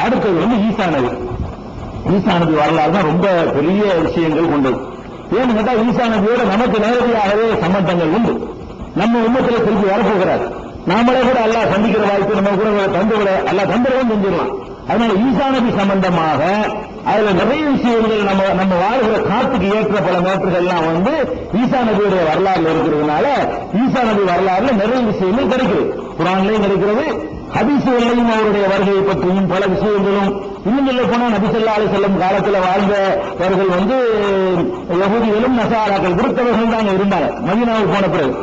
அடுத்தது ஈசா நபி. ஈசா நபி வரலாறு தான் ரொம்ப பெரிய விஷயங்கள் கொண்டது. ஏன்னு கேட்டா ஈசா நபியோட நமக்கு நேரடியாகவே சம்பந்தங்கள் உண்டு. நம்ம உம்மத்துல திருப்பி வரப்போகிறார். நாமளே கூட அல்லாஹ் சந்திக்கிற வாய்ப்பு நம்ம கூட தந்துவிட அல்லாஹ் தந்துடவும் செஞ்சிடலாம். அதனால ஈசா நபி சம்பந்தமாக அதுல நிறைய விஷயங்கள் நம்ம வாழ்கிற காத்துக்கு ஏற்ற பல மேட்டர்கள் எல்லாம் ஈசா நபியுடைய வரலாறுல இருக்கிறதுனால ஈசா நபி வரலாறுல நிறைய விஷயங்கள் கிடைக்கிறது. குர்ஆன்லயும் கிடைக்கிறது, ஹதீஸ்களையும் அவருடைய வருகையை பற்றியும் பல விஷயங்களும். இன்னும் சொல்ல போனா நபி ஸல்லல்லாஹு அலைஹி வஸல்லம் காலத்தில் வாழ்ந்தவர்கள் யஹூதிகளும் நஸாராக்கள் கிறிஸ்தவர்கள் தான் இருந்தாங்க. மதீனாவுக்கு போன பிறகு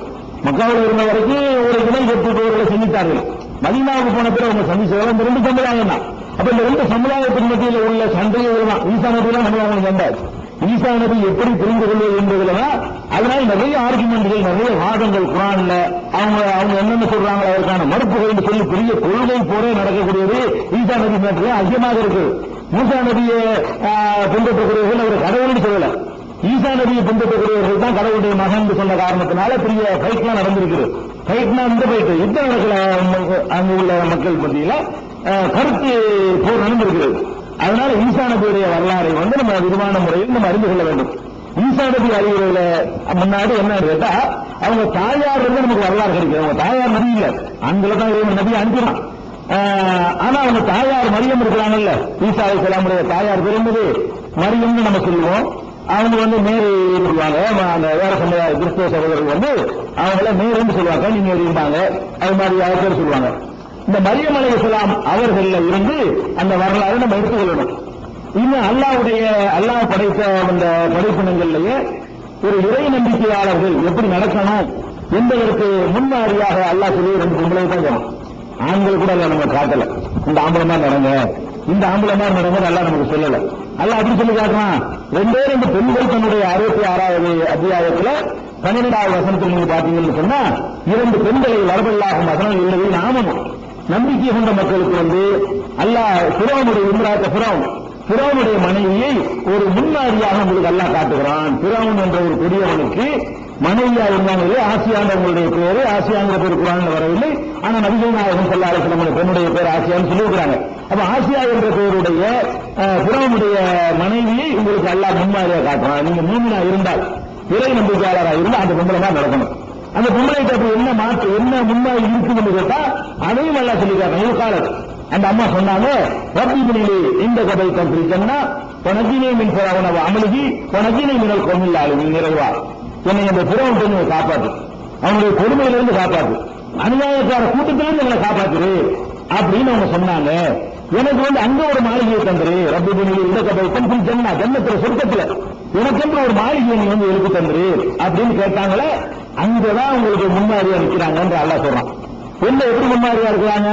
மக்காவில் இருந்த வரைக்கும் ஒரு இணை கட்டுபவர்களை செஞ்சிட்டார்கள். மதீனாவுக்கு போன பிறகு அவங்க சந்திச்சதெல்லாம் இந்த 2 சமுதாயம் தான். அப்ப இந்த 2 சமுதாயத்தின் மத்தியில் உள்ள சண்டைகள் தான் ஈசா நபி தான் நம்ம சண்டாச்சு. ஈசா நபி எப்படி புரிந்து கொள்வது என்பதுலதான் அதனால நிறைய ஆர்குமெண்ட்கள், நிறைய வாதங்கள் குர்ஆன்ல அவங்க என்னென்ன சொல்றாங்களோ அதற்கான மறுப்புகள் சொல்லி பெரிய கொள்கை போரே நடக்கக்கூடியது ஈசா நபி மேட்டர் அதிகமாக இருக்கு. மூசா நபியை பின்பற்றக்கூடியவர்கள் அவர் கடவுள்னு சொல்லல, ஈசா நபியை பின்பற்றக்கூடியவர்கள் தான் கடவுளுடைய மகன் சொன்ன காரணத்தினால பெரிய ஃபைட்லாம் நடந்திருக்கிறது. ஃபைட்னா இந்த ஃபைட் யுத்தம் நடக்கல, அங்கு உள்ள மக்கள் மத்தியில கருத்து போர் நடந்திருக்கிறது. அதனால ஈசா நபியுடைய வரலாறை நம்ம விரிவான முறையில் நம்ம அறிந்து கொள்ள வேண்டும். ஈசா நபி அறிவுரையில முன்னாடி என்ன கேட்டா அவங்க தாயார் நமக்கு வரலாறு கிடைக்கும். அவங்க தாயார் நபி இல்ல, ஆண்களை தான் இறைவன் நபியை அனுப்பினான். ஆனா அவங்க தாயார் மரியம் இருக்கிறாங்கல்ல, ஈசா அலைஹிஸ்ஸலாமுடைய தாயார் பிறந்தது மரியம்னு நம்ம சொல்லுவோம். அவங்க மேரி சொல்லுவாங்க. அந்த வேற சமுதாய கிறிஸ்தவ சகோதரர்கள் அவங்கள மேரின்னு சொல்லுவாங்க, நீங்க இருந்தாங்க அது மாதிரி பேர் சொல்லுவாங்க. இந்த மரியம் அலைஹிஸ்ஸலாம் அவர்கள் இருந்து அந்த வரலாறு நம்ம எடுத்துக்கொள்ளணும். இன்னும் அல்லாஹ் படைத்த அந்த படைப்பினங்கள்லயே ஒரு இறை நம்பிக்கையாளர்கள் எப்படி நடக்கணும் என்பதற்கு முன்மாதிரியாக அல்லாஹ் சொல்லி 2 பொம்பளை தான் வரும். ஆண்கள் கூட நம்ம காட்டல, இந்த ஆம்பளை மாதிரி நடங்க, இந்த ஆம்பளை மாதிரி நடங்க அல்லாஹ் நமக்கு சொல்லல. அல்லாஹ் அப்படி சொல்லி காட்டுறான். 2 பெண்கள் தன்னுடைய 66வது அத்தியாயத்துல 12வது வசனத்தில் நீங்க பாத்தீங்கன்னு சொன்னா 2 பெண்களை வரவல்லாகும் வசனம் இல்லவே நாமமும் நம்பிக்கை கொண்ட மக்களுக்கு அல்லாஹ் ஃபிரௌனுடைய மனைவியை ஒரு முன்மாதிரியாக உங்களுக்கு அல்லாஹ் காட்டுகிறான். ஃபிரௌன் என்ற ஒரு கொடியவனுக்கு மனைவியா இருந்தாங்களே ஆசியாண்டவங்களுடைய பேரு, ஆசியாங்கிற பேர் குர்ஆன்ல வரவில்லை. ஆனா நபிகள் நாயகம் ஸல்லல்லாஹு அலைஹி வஸல்லம் பெண்ணுடைய பேர் ஆசியான்னு சொல்லியிருக்கிறாங்க. அப்ப ஆசியா என்ற பெயருடைய ஃபிரௌனுடைய மனைவியை உங்களுக்கு அல்லாஹ் முன்மாதிரியா காட்டுறான். நீங்க மூமினா இருந்தால், இறை நம்பிக்கையாளராக இருந்தால் அந்த பொம்பளை தான் நடக்கணும். அந்த பொம்பளைக்கு அப்படி என்ன மாற்று என்ன முன்மாதிரி இருக்குன்னு கேட்டா அதையும் அல்லாஹ் சொல்லிக்கிறாங்க. அந்த அம்மா சொன்னாங்க, ரப்பி பினிலி இந்த கதை தந்திரிக்கன்னா உனக்கினே மின் ஃபிரௌன அமலிஹி உனக்கினே மினல் கௌமில் ஆலிமீன். நிறைவா என்னை அந்த ஃபிரௌன் பெண்ணை காப்பாத்து, அவங்களுடைய கொடுமையிலிருந்து காப்பாத்து, அநியாயக்கார கூட்டத்திலிருந்து எங்களை காப்பாத்துரு அப்படின்னு அவங்க சொன்னாங்க. எனக்கு அங்க ஒரு மாளிகையை தந்துரு, ரப்பி பினிலி இந்த கதை தந்திரி ஜன்னா, ஜன்னத்துல சொர்க்கத்துல எனக்கென்று ஒரு மாளிகையை நீ எழுதி தந்துரு அப்படின்னு கேட்டாங்களே. அங்கதான் உங்களுக்கு முன்மாதிரியா இருக்கிறாங்க என்று அல்லாஹ் சொல்றான். எப்படி முன்மாதிரியா இருக்கிறாங்க?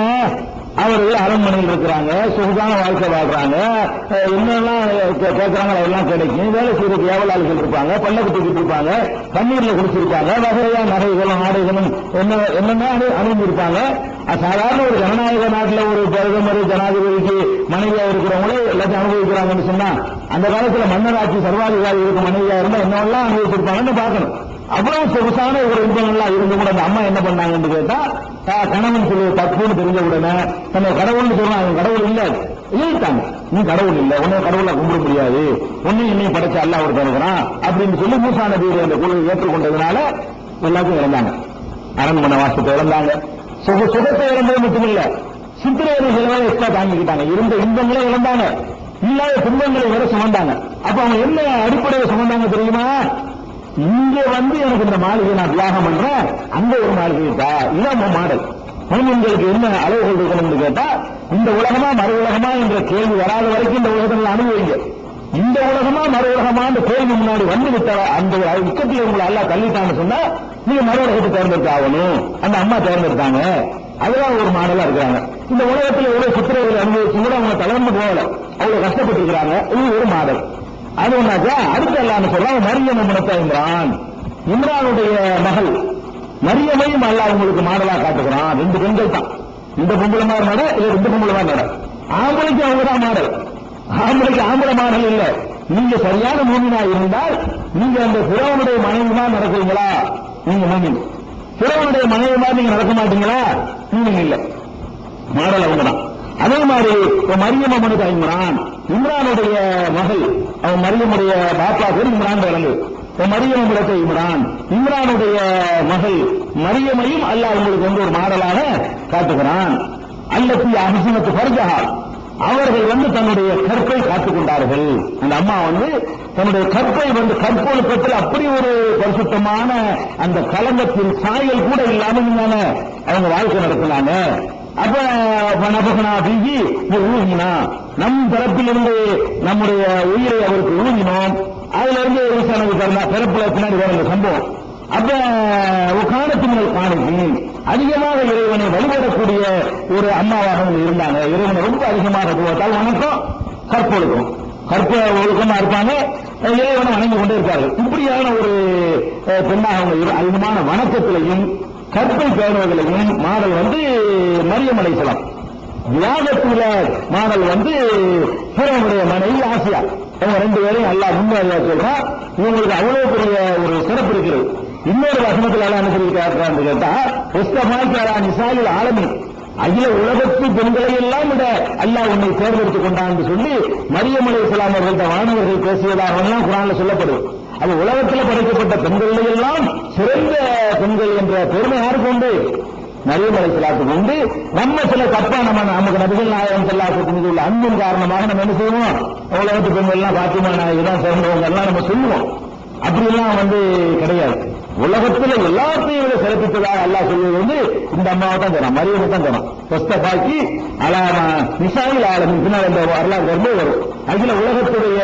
அவர்கள் அரண்மனையில் இருக்கிறாங்க, சுகமான வாழ்க்கை வாழ்றாங்க, என்னெல்லாம் கேட்கறாங்க அதெல்லாம் கிடைக்கும். வேலை செய்யறதுக்கு ஏவலாளிகள் இருப்பாங்க, பல்லக்கு தூக்கிட்டு இருப்பாங்க, தண்ணீர்ல குடிச்சிருப்பாங்க, வகையா நகைகளும் ஆடைகளும் என்னென்ன அணிந்திருப்பாங்க. சாதாரண ஒரு ஜனநாயக நாட்டில் ஒரு பிரதமர் ஜனாதிபதிக்கு மனைவியா இருக்கிறவங்களே எல்லாத்தையும் அனுபவிக்கிறாங்கன்னு சொன்னா அந்த காலத்துல மன்னராட்சி சர்வாதிகாரி இருக்க மனைவியா இருந்தா என்னெல்லாம் அனுபவிச்சிருப்பாங்கன்னு பார்க்கணும். அவ்வளவு சொகுசான ஒரு இன்பங்கள்லாம் இருந்து கூட அந்த அம்மா என்ன பண்ணாங்கன்னு கேட்டா கணவன் சொல்லுவது தப்புன்னு தெரிஞ்ச உடனே நம்ம கடவுள்னு சொல்றாங்க, கடவுள் இல்ல இல்லைட்டாங்க, நீ கடவுள் இல்ல, உன்னை கடவுளை கும்பிட முடியாது, உன்னை என்னையும் படைச்ச அல்லாஹ் ஒரு தருகிறான் அப்படின்னு சொல்லி மூசா நபியுடைய அந்த குழுவை ஏற்றுக்கொண்டதுனால எல்லாத்தையும் இழந்தாங்க. அரண்மனை வாசத்தை இழந்தாங்க, சுகத்தை இழந்தது மட்டுமில்ல சித்திரவதைகளை எக்ஸ்ட்ரா தாங்கிக்கிட்டாங்க. இருந்த இன்பங்களை இழந்தாங்க, இல்லாத துன்பங்களை வேற சுமந்தாங்க. அப்ப அவங்க என்ன அடிப்படையை சுமந்தாங்க தெரியுமா? இங்க எனக்கு இந்த மாளிகை நான் தியாகம் பண்றேன், அங்க ஒரு மாளிகை இருக்கா, இதான் மாடல். மனிதர்களுக்கு என்ன அளவுகள் இருக்கணும்னு கேட்டா இந்த உலகமா மறு உலகமா என்ற கேள்வி வராத வரைக்கும் இந்த உலகத்தில் அனுபவிங்க. இந்த உலகமா மறு உலகமா அந்த கேள்வி முன்னாடி வந்து விட்ட அந்த உச்சத்தில் உங்களை எல்லாம் தள்ளிட்டான்னு சொன்னா நீங்க மறு உலகத்தை தேர்ந்தெடுத்து ஆகணும். அந்த அம்மா தேர்ந்தெடுத்தாங்க, அதுதான் ஒரு மாடலா இருக்கிறாங்க. இந்த உலகத்தில் எவ்வளவு சித்திரவதை அனுபவிச்சு கூட அவங்க தளர்ந்து போகல, அவ்வளவு கஷ்டப்பட்டு இருக்கிறாங்க. இது ஒரு மாடல். அது ஒன்னாச்சா. அடுத்த எல்லாம் சொல்றாங்க மரியம் இம்ரான், இம்ரானுடைய மகள் மரியமையும் அல்லாஹ் உங்களுக்கு மாடலா காட்டுகிறான். 2 பெண்கள் தான், இந்த பொம்பளை மாதிரி நட, இல்ல 2 பொம்பளை மாதிரி நட. ஆம்பளைக்கு அவங்கதான் மாடல், ஆம்பளைக்கு ஆம்பளை மாடல் இல்ல. நீங்க சரியான மூமினா இருந்தால் நீங்க அந்த ஃபிரௌனுடைய மனைவி தான் நடக்கிறீங்களா, நீங்க மூமின். ஃபிரௌனுடைய மனைவி மாதிரி நீங்க நடக்க மாட்டீங்களா, நீங்க இல்ல. மாடல் அவங்கதான். அதே மாதிரி மரியம் மனுக்கு இம்ரான், இம்ரானுடைய மகள், அவன் மரியமுடைய பாப்பா பேர் இம்ரான் விளங்கு. மரியம் முடக்க இம்ரான், இம்ரானுடைய மகள் மரியமையும் அல்லாஹ் உங்களுக்கு வந்து ஒரு மாடலாக காட்டுகிறான். அல்லத்தி அஹ்ஸனத் ஃபர்ஜஹா, அவர்கள் தன்னுடைய கற்பை காத்துக் கொண்டார்கள். அந்த அம்மா தன்னுடைய கற்பை கற்பொழுக்கத்தில் அப்படி ஒரு பரிசுத்தமான அந்த கலங்கத்தின் சாயல் கூட இல்லாம அவங்க வாழ்க்கை நடத்தினாங்க. அப்ப நபகனா பீகி ஊகினா, நம் தரப்பிலிருந்து நம்முடைய உயிரை அவருக்கு ஊகினோம். அதுல இருந்து பிறப்புல பின்னாடி வர சம்பவம். அப்ப காணத்தினால் காணிக்கு அதிகமாக இறைவனை வழிபடக்கூடிய ஒரு அம்மாவாக இருந்தாங்க. இறைவனை ரொம்ப அதிகமாக போவதால் வணக்கம் கற்பொழுக்கம், கற்ப ஒழுக்கமா இருப்பாங்க, இறைவனை வணங்கி கொண்டே இருப்பார்கள். இப்படியான ஒரு பெண்ணாக அவங்க அதிகமான வணக்கத்திலையும் கற்பை பேணுவதிலையும் மாடல் மரியம் அலைஹிஸ்ஸலாம். தியாகத்துல மாடல் பிறவுடைய மனைவி ஆசியா. அவங்க ரெண்டு பேரையும் அல்லாஹ் முன்மாதிரியா சொல்றான். இவங்களுக்கு அவ்வளவு பெரிய ஒரு சிறப்பு இருக்கிறது. இன்னொரு வசனத்தில் அல்லாஹ் என்ன சொல்லி காட்டுறான்னு கேட்டா, இஸ்தஃபாக்கா நிசாஇல் ஆலமீன், அகில உலகத்து பெண்களை எல்லாம் விட அல்லாஹ் உன்னை தேர்ந்தெடுத்துக் கொண்டான் என்று சொல்லி மரியம் அலைஹிஸ்ஸலாம் அவர்கள்ட்ட வானவர்கள் பேசியதாக எல்லாம் குர்ஆன்ல சொல்லப்படுது. அது உலகத்தில் படைக்கப்பட்ட பெண்களை எல்லாம் சிறந்த பெண்கள் என்ற பெருமை யாருக்கு உண்டு? மரியம் அலைஹிஸ்ஸலாத்துக்கு உண்டு. நம்ம சில தப்பா நமக்கு நபிகள் நாயகம் ஸல்லல்லாஹு மீது உள்ள அன்பின் காரணமாக நம்ம என்ன செய்வோம்? உலகத்து பெண்கள் எல்லாம் பாத்திமா நாயகி தான் சிறந்தவங்க எல்லாம் நம்ம சொல்லுவோம். அப்படியெல்லாம் கிடையாது. உலகத்துல எல்லாத்தையும் விட சிறப்பித்ததாக அல்லாஹ் சொல்வது இந்த அம்மாவை தான் தரும், மரியமை தான் தரும். முஸ்தபாக்கி அலாமா நிசாயில் ஆலமின் பின்னால் இந்த வரலாறு வரும். அகில உலகத்துடைய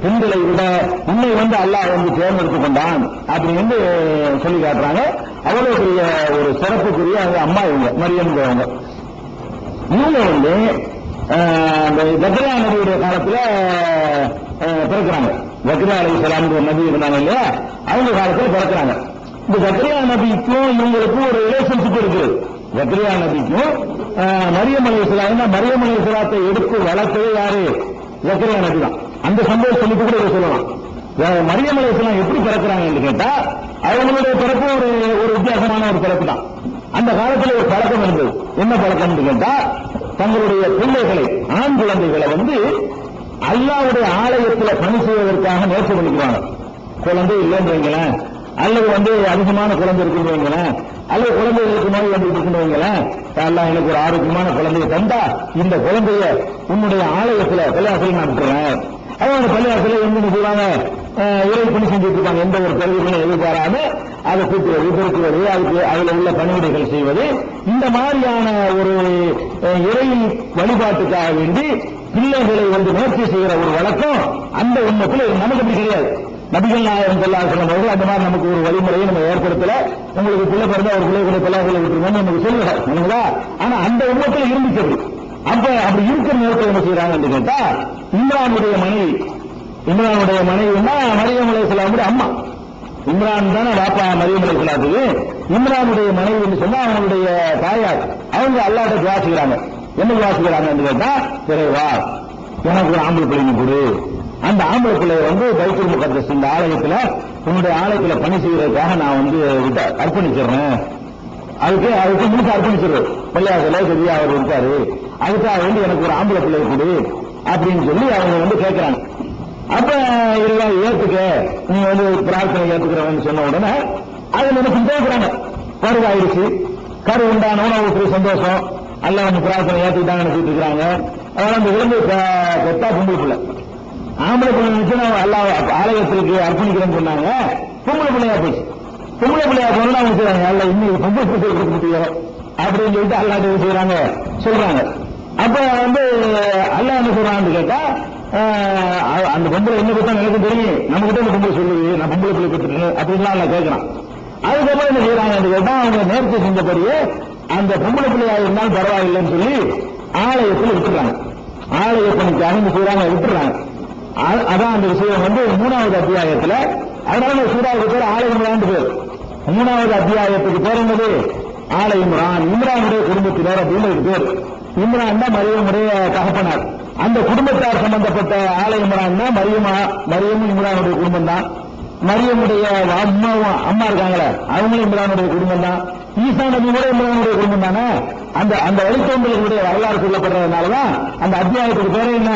பெண்களை விட உன்னை அல்லாஹ் தேர்ந்தெடுத்துக் கொண்டான் அப்படின்னு சொல்லி காட்டுறாங்க. அவ்வளவு பெரிய ஒரு சிறப்புக்குரிய அம்மா இவங்க மரியம்ங்கிறவங்க. இவங்க ஜக்கரியா நபியுடைய காலத்துல பிறக்கிறாங்க. ஜக்கரியா அலைஹிஸ்ஸலாம் ஒரு நபி இருந்தாங்க இல்லையா, அவங்க காலத்தில் பிறக்கிறாங்க. இந்த ஜக்கரியா நபிக்கும் இவங்களுக்கும் ஒரு ரிலேஷன்ஷிப் இருக்குது. ஜக்கரியா நபிக்கும் மரியம் அலைஹிஸ்ஸலாம், மரியம் அலைஹிஸ்ஸலாத்தை எடுத்து வளர்த்தது யாரு? ஜக்கரியா நபி தான். அந்த சம்பவம் சொல்லிட்டு கூட இதை சொல்லலாம். மரியம் அலைஹிஸ்ஸலாம் எப்படி பிறக்கிறாங்க என்று கேட்டா, அவங்களுடைய பிறப்பு ஒரு வித்தியாசமான ஒரு பிறப்பு தான். அந்த காலத்தில் ஒரு பழக்கம் இருந்தது. என்ன பழக்கம் என்று கேட்டா, தங்களுடைய பிள்ளைகளை, ஆண் குழந்தைகளை அல்லாஹ்வுடைய ஆலயத்தில் பணி செய்வதற்காக நேர்ச்சி பண்ணிக்குவாங்க. குழந்தை இல்லைன்னு வைங்களேன், அல்லது அதிகமான குழந்தை இருக்குன்னு வைங்களேன், அல்லது குழந்தைகளுக்கு நோய் இருக்குன்னு வைங்களேன், அல்லாஹ் எனக்கு ஒரு ஆரோக்கியமான குழந்தையை தந்தா இந்த குழந்தைய உன்னுடைய ஆலயத்தில் பள்ளியாசல் நான் விட்டுறேன். அவங்க பள்ளியாசல என்ன செய்வாங்க? இறை பணி செஞ்சுட்டு இருப்பாங்க. எந்த ஒரு கருவிகளும் எதிர்பாராம அதை கூட்டுவது, பெருக்குவது, அதுக்கு அதில் உள்ள பணிவிடைகள் செய்வது, இந்த மாதிரியான ஒரு இறை வழிபாட்டுக்காக வேண்டி பிள்ளைகளை நேர்ச்சி செய்கிற ஒரு வழக்கம் அந்த உண்மத்தில் நமக்கு அப்படி கிடையாது. நபிகள் நாயகம் ஸல்லல்லாஹு அலைஹி வஸல்லம் அந்த மாதிரி நமக்கு ஒரு வழிமுறையை நம்ம ஏற்படுத்தல. உங்களுக்கு பிள்ளை பிறந்தா ஒரு பிள்ளைகளை பல்லாக்களை விட்டுருங்கன்னு நமக்கு சொல்லுங்க. ஆனா அந்த உண்மத்தில் இருந்துச்சு. அப்ப அப்படி இருக்கிற நேரத்தில் என்ன செய்யறாங்க என்று கேட்டா, இம்ரானுடைய மனைவின்னா மரியம் அலைஹிஸ்ஸலாமுடைய அம்மா. இம்ரான் தானே பாப்பா மரியம் அலைஹிஸ்ஸலாத்துக்கு. இம்ரானுடைய மனைவி என்று சொன்னா அவங்களுடைய தாயார். அவங்க அல்லாஹ்ட்ட துஆ செய்றாங்க. என்ன துஆ செய்றாங்க என்று கேட்டா, இறைவா எனக்கு ஒரு ஆம்பளை பிள்ளைங்க கொடு. அந்த ஆம்பளை பிள்ளைய பைத்துல் முகத்தஸ் இந்த ஆலயத்துல உன்னுடைய ஆலயத்துல பணி செய்யறதுக்காக நான் அர்ப்பணிச்சிடுறேன். அதுக்கு முழுக்க அர்ப்பணிச்சிடுறேன். பள்ளியாசல பெரிய அவர் இருக்காரு, அதுக்காக எனக்கு ஒரு ஆம்பளை பிள்ளை கொடு அப்படின்னு சொல்லி அவங்க கேட்கிறாங்க. அப்ப இதெல்லாம் ஏத்துக்க, நீங்க பிரார்த்தனை ஏத்துக்கிறவன்னு சொன்ன உடனே அதை நினைச்சு கேட்கிறாங்க. கருவாயிருச்சு, கரு உண்டானவன ஒரு சந்தோஷம், அல்ல பிரார்த்தனை ஏத்துக்கிட்டாங்கன்னு சொல்லிட்டு இருக்கிறாங்க. அதனால அந்த விலங்கு கொத்தா பொம்பளை பிள்ளை, ஆம்பளை பிள்ளை நினைச்சு அல்லாஹ் ஆலயத்திற்கு அர்ப்பணிக்கிறேன்னு சொன்னாங்க. பொம்பளை பிள்ளையா போச்சு. பொம்பளை பிள்ளையா போனா அவங்க செய்வாங்க, அல்ல இன்னும் பொம்பளை பிள்ளை கொடுக்க முடியும் அப்படின்னு சொல்லிட்டு அல்லாஹ் செய்யறாங்க சொல்றாங்க. அப்ப அல்லாஹ் என்ன சொல்றான்னு கேட்டா, அந்த பொம்பளை என்ன பத்தா எனக்கு தெரியும், நம்ம கிட்ட பொம்பளை சொல்லுது, நான் பொம்பளை பிள்ளை கொடுத்துட்டேன் அப்படின்லாம் எல்லாம் கேட்கறான். அதுக்கப்புறம் என்ன செய்யறாங்க கேட்டா, அவங்க நேர்ச்சி செஞ்சபடியே அந்த பொம்பளை பிள்ளையா இருந்தாலும் பரவாயில்லைன்னு சொல்லி ஆலயத்தில் விட்டுறாங்க. ஆலய பணிக்காக இந்த செய்யறாங்க, விட்டுறாங்க. அதான் அந்த விஷயம் 3வது அத்தியாயத்துல. அதனால சூறாவுக்கு பேர் ஆலய இம்ரான் பேர். 3வது அத்தியாயத்துக்கு பேர் என்னது? ஆலய இம்ரான். இம்ரானுடைய குடும்பத்தினர் அப்படின்னு பேர். இம்ரான் தான் மரியமுடைய தகப்பனார். அந்த குடும்பத்தார் சம்பந்தப்பட்ட ஆலய இம்ரான் தான் மரியமும் இம்ரானுடைய குடும்பம் தான். மரியமுடைய அம்மா இருக்காங்களே அவங்களும் இம்ரானுடைய குடும்பம் தான். ஈசா நபி கூட இம்ரானுடைய குடும்பம் தானே. அந்த வழித்தோன்றலுடைய வரலாறு சொல்லப்படுறதுனாலதான் அந்த அத்தியாயத்துக்கு பேரு என்ன,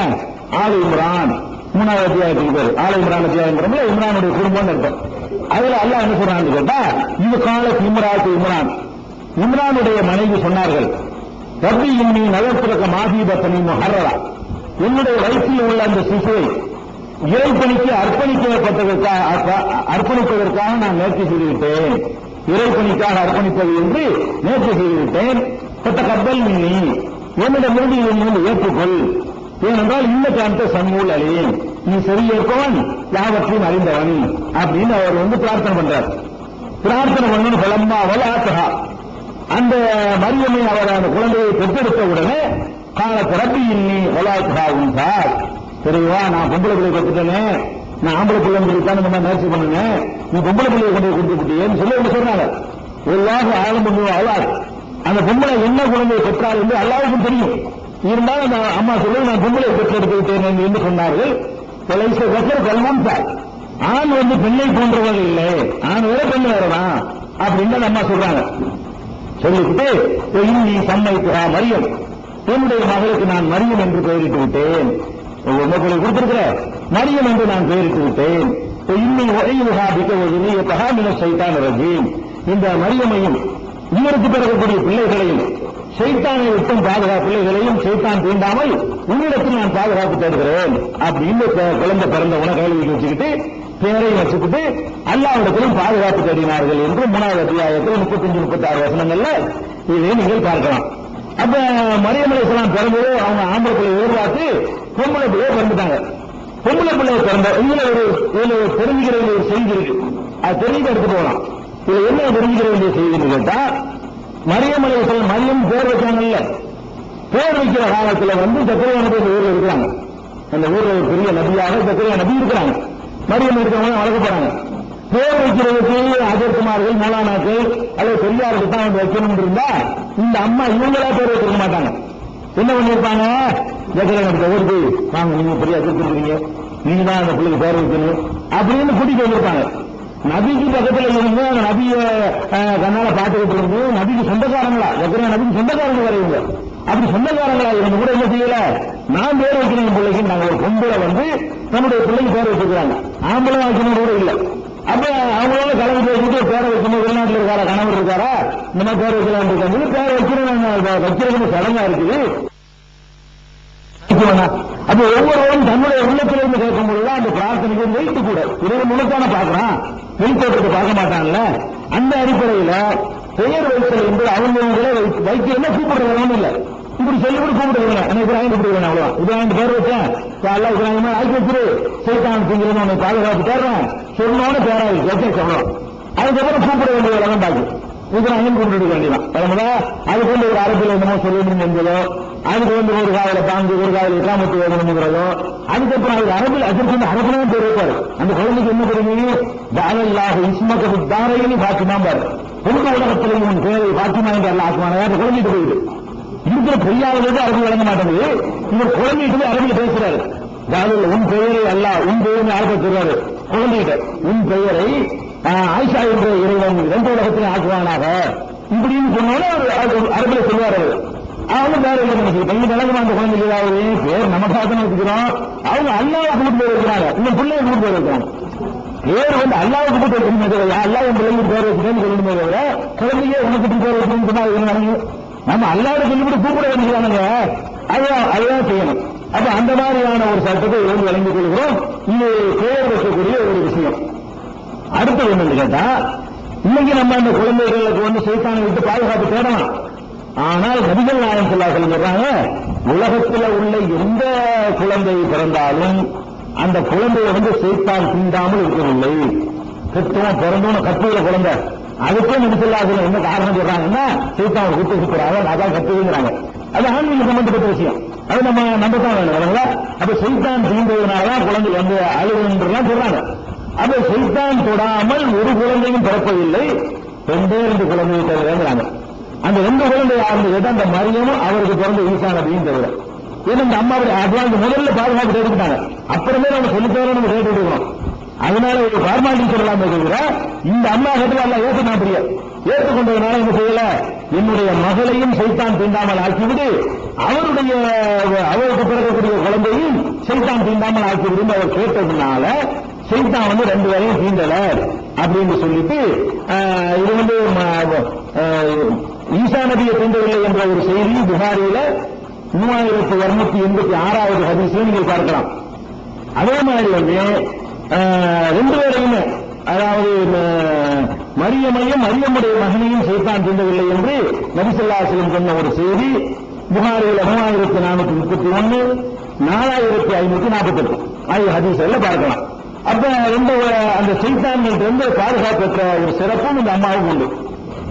ஆல் இம்ரான். 3வது அத்தியாயத்துக்கு பேரு ஆல் இம்ரான் அத்தியாயம். இம்ரானுடைய குடும்பம் இருக்கும். அதுல அல்லாஹ் என்ன சொல்றான்னு கேட்டா, இது கால இம்ராத்து இம்ரான், இம்ரானுடைய மனைவி சொன்னார்கள், ரப்பி இன்னி நகர்த்திருக்க மாதீபத்தனி முஹர்ரரா, என்னுடைய வயிற்றில் உள்ள அந்த சிசுவை இறைப்பணிக்கு அர்ப்பணிப்பதற்காக நான் நேர்ச்சி செய்துவிட்டேன். இறைப்பணிக்காக அர்ப்பணிப்பது என்று நேர்ச்சி செய்துவிட்டேன். கப்பல் மின்னி, என்னிடமிருந்து இதை ஏற்றுக்கொள். ஏனென்றால் இன்னும் அந்த சமூல் அழியேன், நீ சரியேற்பவன் யாவற்றையும் அறிந்தவன் அப்படின்னு அவர் பிரார்த்தனை பண்றார். பிரார்த்தனை பண்ணு பலம்மா வலாத்தகா, அந்த மரியமை அவர் அந்த குழந்தையை பெற்றெடுத்த உடனே கால பிறப்பி இன்னி வலாத்தகா உண்டார். தெரியவா, நான் பொம்பளை பிள்ளையை பெற்றுட்டேனே, நான் ஆம்பளை பிள்ளை தான் இந்த மாதிரி நேர்ச்சி பண்ணுனேன், நீ பொம்பளை பிள்ளையை கொண்டு கொடுத்துட்டேன்னு சொல்லி அவங்க சொல்றாங்க. எல்லாரும் ஆழம் பண்ணுவோம். அல்லாஹ் அந்த பொம்பளை என்ன குழந்தையை பெற்றார் என்று அல்லாவுக்கும் தெரியும். இருந்தாலும் அந்த அம்மா சொல்லி நான் பொம்பளை பெற்றெடுத்து விட்டேன் என்று சொன்னார்கள். கல்வம் சார், ஆண் பெண்ணை போன்றவர்கள் இல்லை, ஆண் வேற பெண் வேறதான் அப்படின்னு அந்த அம்மா சொல்றாங்க. சொல்லிவிட்டு இன்னி சம்மைத்துகா மரியம், என்னுடைய மகளுக்கு நான் மரியம் என்று பெயரிட்டு விட்டேன். உங்களை கொடுத்திருக்கிற மரியம் என்று நான் பெயரிட்டு விட்டேன். இன்னி ஒரே சைத்தான் ரஜீம், இந்த மரியமையும் இவருக்கு பிறக்கக்கூடிய பிள்ளைகளையும் சைத்தானை விட்டும் பிள்ளைகளையும் சைத்தான் தீண்டாமல் உன்னிடத்தில் நான் பாதுகாப்பு தருகிறேன் அப்படின்னு குழந்தை பிறந்த உனக்கு வச்சுக்கிட்டு பேரையும் வச்சுக்கிட்டு அல்லாஹ்விடத்திலும் பாதுகாப்பு தேடினார்கள் என்று 3வது அத்தியாயத்தில் 35-36 வசனங்கள்ல இதை நீங்கள் பார்க்கலாம். அப்ப மரியம் அலைஹிஸ்ஸலாம் பிறந்தது அவங்க ஆம்பளை பிள்ளை எதிர்பார்த்து பொம்பளை பிள்ளையை பிறந்துட்டாங்க. பொம்பளை பிள்ளையை பிறந்த இதுல தெரிஞ்சுக்கிற ஒரு செய்தி இருக்கு, அது தெரிஞ்சு எடுத்து போகலாம். இதுல என்ன தெரிஞ்சுக்கிற வேண்டிய செய்தின்னு கேட்டா, மரியம் அலைஹிஸ்ஸலாம் மரியம் பேர் வச்சாங்கல்ல, பேர் வைக்கிற காலத்துல ஜக்கரியா நபி ஊர்ல இருக்கிறாங்க. அந்த ஊர்ல ஒரு பெரிய நபியாக ஜக்கரியா நபி இருக்கிறாங்க. மரியம் இருக்கிறவங்க வளர்க்கப்படுறாங்க. பேர் வைக்கிறதுக்கு அஜர்குமார்கள் மௌலானாக்கள் அல்லது பெரியாருக்கு தான் வைக்கணும் இருந்தா இந்த அம்மா இவங்களா பேர் வச்சிருக்க மாட்டாங்க. என்ன பண்ணிருப்பாங்க, ஜக்கரியா நபி ஊருக்கு வாங்க, நீங்க பெரிய அஜர்க்கிறீங்க, நீங்க தான் அந்த பிள்ளைக்கு பேர் வைக்கணும் அப்படின்னு கூட்டிட்டு வந்திருப்பாங்க. நபிக்கு பக்கத்தில் இருந்து அந்த நபிய கண்ணால பார்த்துக்கிட்டு இருந்து நபிக்கு சொந்தக்காரங்களா, ஜக்கரியா நபிக்கு சொந்தக்காரங்க வரையுங்க. அப்படி சொந்தக்காரங்களா இருந்து கூட என்ன செய்யல, நான் பேர் வைக்கிறேன் பிள்ளைக்கு, நாங்க ஒரு பொம்பளை நம்முடைய பிள்ளைக்கு பேர் வச்சிருக்கிறாங்க, ஆம்பளை வைக்கணும் கூட இல்லை. அப்ப அவங்களால கலந்து பேசிட்டு பேரை வைக்கணும், வெளிநாட்டில் இருக்காரா கணவர் இருக்காரா இந்த மாதிரி பேர் வைக்கலாம் இருக்காங்க, பேர் வைக்கிறதுக்கு சடங்கா இருக்குது. அப்ப ஒவ்வொருவரும் தன்னுடைய உள்ளத்திலிருந்து கேட்கும் பொழுது அந்த பிரார்த்தனைக்கு வெயிட்டு கூட இறைவன் முழுக்கான பார்க்கிறான், வெளித்தோட்டத்தை பார்க்க மாட்டான்ல. அந்த அடிப்படையில பெயர் வைத்தல் என்பது அவங்களே வைக்கிறதா கூப்பிடுறதும் இல்லை, இப்படி சொல்லிவிட்டு கூப்பிடுறேன், எனக்கு இப்ராஹிம் கூப்பிடுவேன், அவ்வளவு இப்ராஹிம் பேர் வச்சேன், அல்லா இப்ராஹிமா ஆக்கி வச்சிரு, சைத்தான் திங்கிறது உன்னை பாதுகாப்பு தேடுறேன் சொன்னோட பேராய் வச்சேன் சொல்லணும். அதுக்கப்புறம் கூப்பிட வேண்டிய வேலை பாக்கி இப்ராஹிம் கூப்பிட்டு வேண்டியதான். அதுக்கு ஒரு அரபில் என்னமோ சொல்லணும் என்பதோ, அதுக்கு ஒரு காலையில பாங்கு ஒரு காலையில் இஸ்லாமத்து வேணுங்கிறதோ, அதுக்கப்புறம் அதுக்கு அரபில் அதற்கு அரபிலும் பேர் வைப்பாரு. அந்த குழந்தைக்கு என்ன தெரியுங்க, தானல்லாக இஸ்மக்கு தாரையினி பாத்திமா பாரு, பொது உலகத்திலையும் உன் பேரை பாத்திமா என்று அல்ல ஆக்குவான அந்த குழந்தைட்டு போயிடுது. இருக்கிற பெரியாவது அரபி வழங்க மாட்டேங்குது, இவர் குழந்தைட்டு அரபியில் பேசுறாரு. தானில் உன் பெயரை அல்ல, உன் பெயரை ஆக்க சொல்றாரு குழந்தைகிட்ட, உன் பெயரை ஆயிஷா என்ற இறைவன் 2 உலகத்திலே ஆக்குவானாக இப்படின்னு சொன்னோட அரபில சொல்லுவார். அவங்க வேற இல்லை நினைச்சு பையன் விளங்குமா அந்த குழந்தைக்கு ஏதாவது பேர் நமக்காக வச்சுக்கிறோம், அவங்க அல்லாவை கூட்டு பேர் வைக்கிறாங்க, இந்த பிள்ளைய கூட்டு பேர் வைக்கிறாங்க. பேர் அல்லாவுக்கு கூட்டு வைக்கணும், அல்லா என் பிள்ளைங்க பேர் வச்சுக்கேன்னு சொல்லணுமே தவிர குழந்தையே உனக்கு பேர் வைக்கணும்னு சொன்னா நம்ம அல்லாத சொல்லிவிட்டு கூப்பிட வேண்டியதானுங்க, அதுதான் செய்யணும். அப்ப அந்த மாதிரியான ஒரு சட்டத்தை வழங்கிக் கொள்கிறோம். இது பெயர் வைக்கக்கூடிய ஒரு விஷயம். அடுத்தது என்னன்னு கேட்டா, இன்னைக்கு நம்ம அந்த குழந்தைகளுக்கு சைத்தானை விட்டு பாதுகாப்பு தேடலாம். ஆனால் நபிகள் நாயகம் ஸல்லல்லாஹு அலைஹி வஸல்லம் சொல்றாங்க, உலகத்தில் உள்ள எந்த குழந்தை பிறந்தாலும் அந்த குழந்தையை சைத்தான் தீண்டாமல் இருக்கவில்லை. கிறிஸ்தவம் பிறந்தோன்னு கத்துவ குழந்தை, அதுக்கே நபிகள் என்ன காரணம் சொல்றாங்கன்னா, சைத்தான் விட்டு சுத்துறாங்க, அதான் கத்துவீங்கிறாங்க. அது ஆன்மீக சம்பந்தப்பட்ட விஷயம், அது நம்ம நம்பத்தான் வேணும். அப்ப சைத்தான் தீண்டதுனாலதான் குழந்தை அழுகுன்றலாம் சொல்றாங்க. அப்ப சைத்தான் தொடாமல் ஒரு குழந்தையும் பிறப்பதில்லை, 2 குழந்தையை தவிர. அந்த 2 குழந்தை யாருன்னு கேட்டா அந்த மரியமும் அவருக்கு பிறந்த ஈசா நபியும் தவிர. ஏன்னா இந்த அம்மாவுடைய முதல்ல பாதுகாப்பு எடுத்துட்டாங்க, அப்புறமே நம்ம சொல்லித்தவரை நம்ம கேட்டு விடுவோம். அதனால ஒரு ஃபார்மாலிட்டி சொல்லலாமே தவிர இந்த அம்மா கிட்ட எல்லாம் ஏற்றுனா புரிய ஏற்றுக்கொண்டதுனால என்ன செய்யல, என்னுடைய மகளையும் சைத்தான் தீண்டாமல் ஆக்கிவிடு, அவருக்கு பிறக்கக்கூடிய குழந்தையும் சைத்தான் தீண்டாமல் ஆக்கிவிடும் அவர் கேட்டதுனால சைத்தான் வந்து 2 பேரையும் தீண்டல அப்படின்னு சொல்லிட்டு இது ஈசா நபியை தீண்டவில்லை என்ற ஒரு செய்தி புகாரியில 3286வது ஹதீஸை நீங்கள் பார்க்கலாம். அதே மாதிரி வந்து 2 பேரையுமே, அதாவது மரியமையும் மரியமுடைய மகனையும் சைத்தான் தீண்டவில்லை என்று நபி ஸல்லல்லாஹு அலைஹி வஸல்லம் சொன்ன ஒரு செய்தி புகாரியில 3431 4548 ஆகிய ஹதீஸ்களை பார்க்கலாம். அப்ப அந்த சைத்தான்கள் இருந்து பாதுகாப்பற்ற ஒரு சிறப்பும் இந்த அம்மாவுக்கு உண்டு,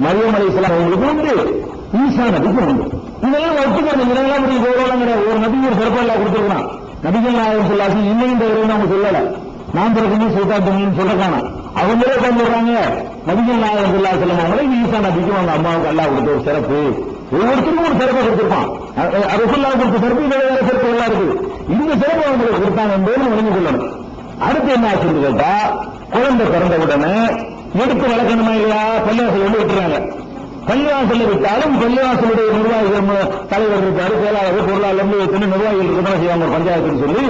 மரியம் அலைஹிஸ்ஸலாம் அவங்களுக்கு உண்டு, ஈசா நபிக்கு உண்டு. இதெல்லாம் ஒத்துக்கிறது இதெல்லாம் ஒரு நபி ஒரு சிறப்பெல்லாம் கொடுத்துருக்கான். நபிகள் நாயகம் சொல்லாசி இன்னும் இந்த அவங்க சொல்லல, நான் பிறகு சைத்தான் சொல்றாங்க, அவங்களே சொல்றாங்க நபிகள் நாயகம் சொல்லாசலம் அவங்களே ஈசா நபிக்கும் அவங்க அம்மாவுக்கு அல்லாஹ் கொடுத்த ஒரு சிறப்பு. ஒவ்வொருத்தருக்கும் ஒரு சிறப்பை கொடுத்திருப்பான். ரசூலுல்லாஹ் கொடுத்த சிறப்பு இதே வேற சிறப்பு எல்லாம் இருக்கு. இந்த சிறப்பு அவங்களுக்கு கொடுத்தாங்க என்பதை விளங்கி கொள்ளணும். அடுத்து என்ன ஆச்சுன்னு கேட்டா, குழந்தை பிறந்த உடனே எடுத்து வளர்க்கணுமா இல்லையா, பள்ளிவாசல் வந்து விட்டுறாங்க. பள்ளிவாசல் விட்டாலும் பள்ளிவாசலுடைய நிர்வாகிகள் தலைவர் இருக்காரு, செயலாளர், பொருளாளர், நிர்வாகிகள் இருக்கதான் செய்வாங்க பஞ்சாயத்துன்னு சொல்லி,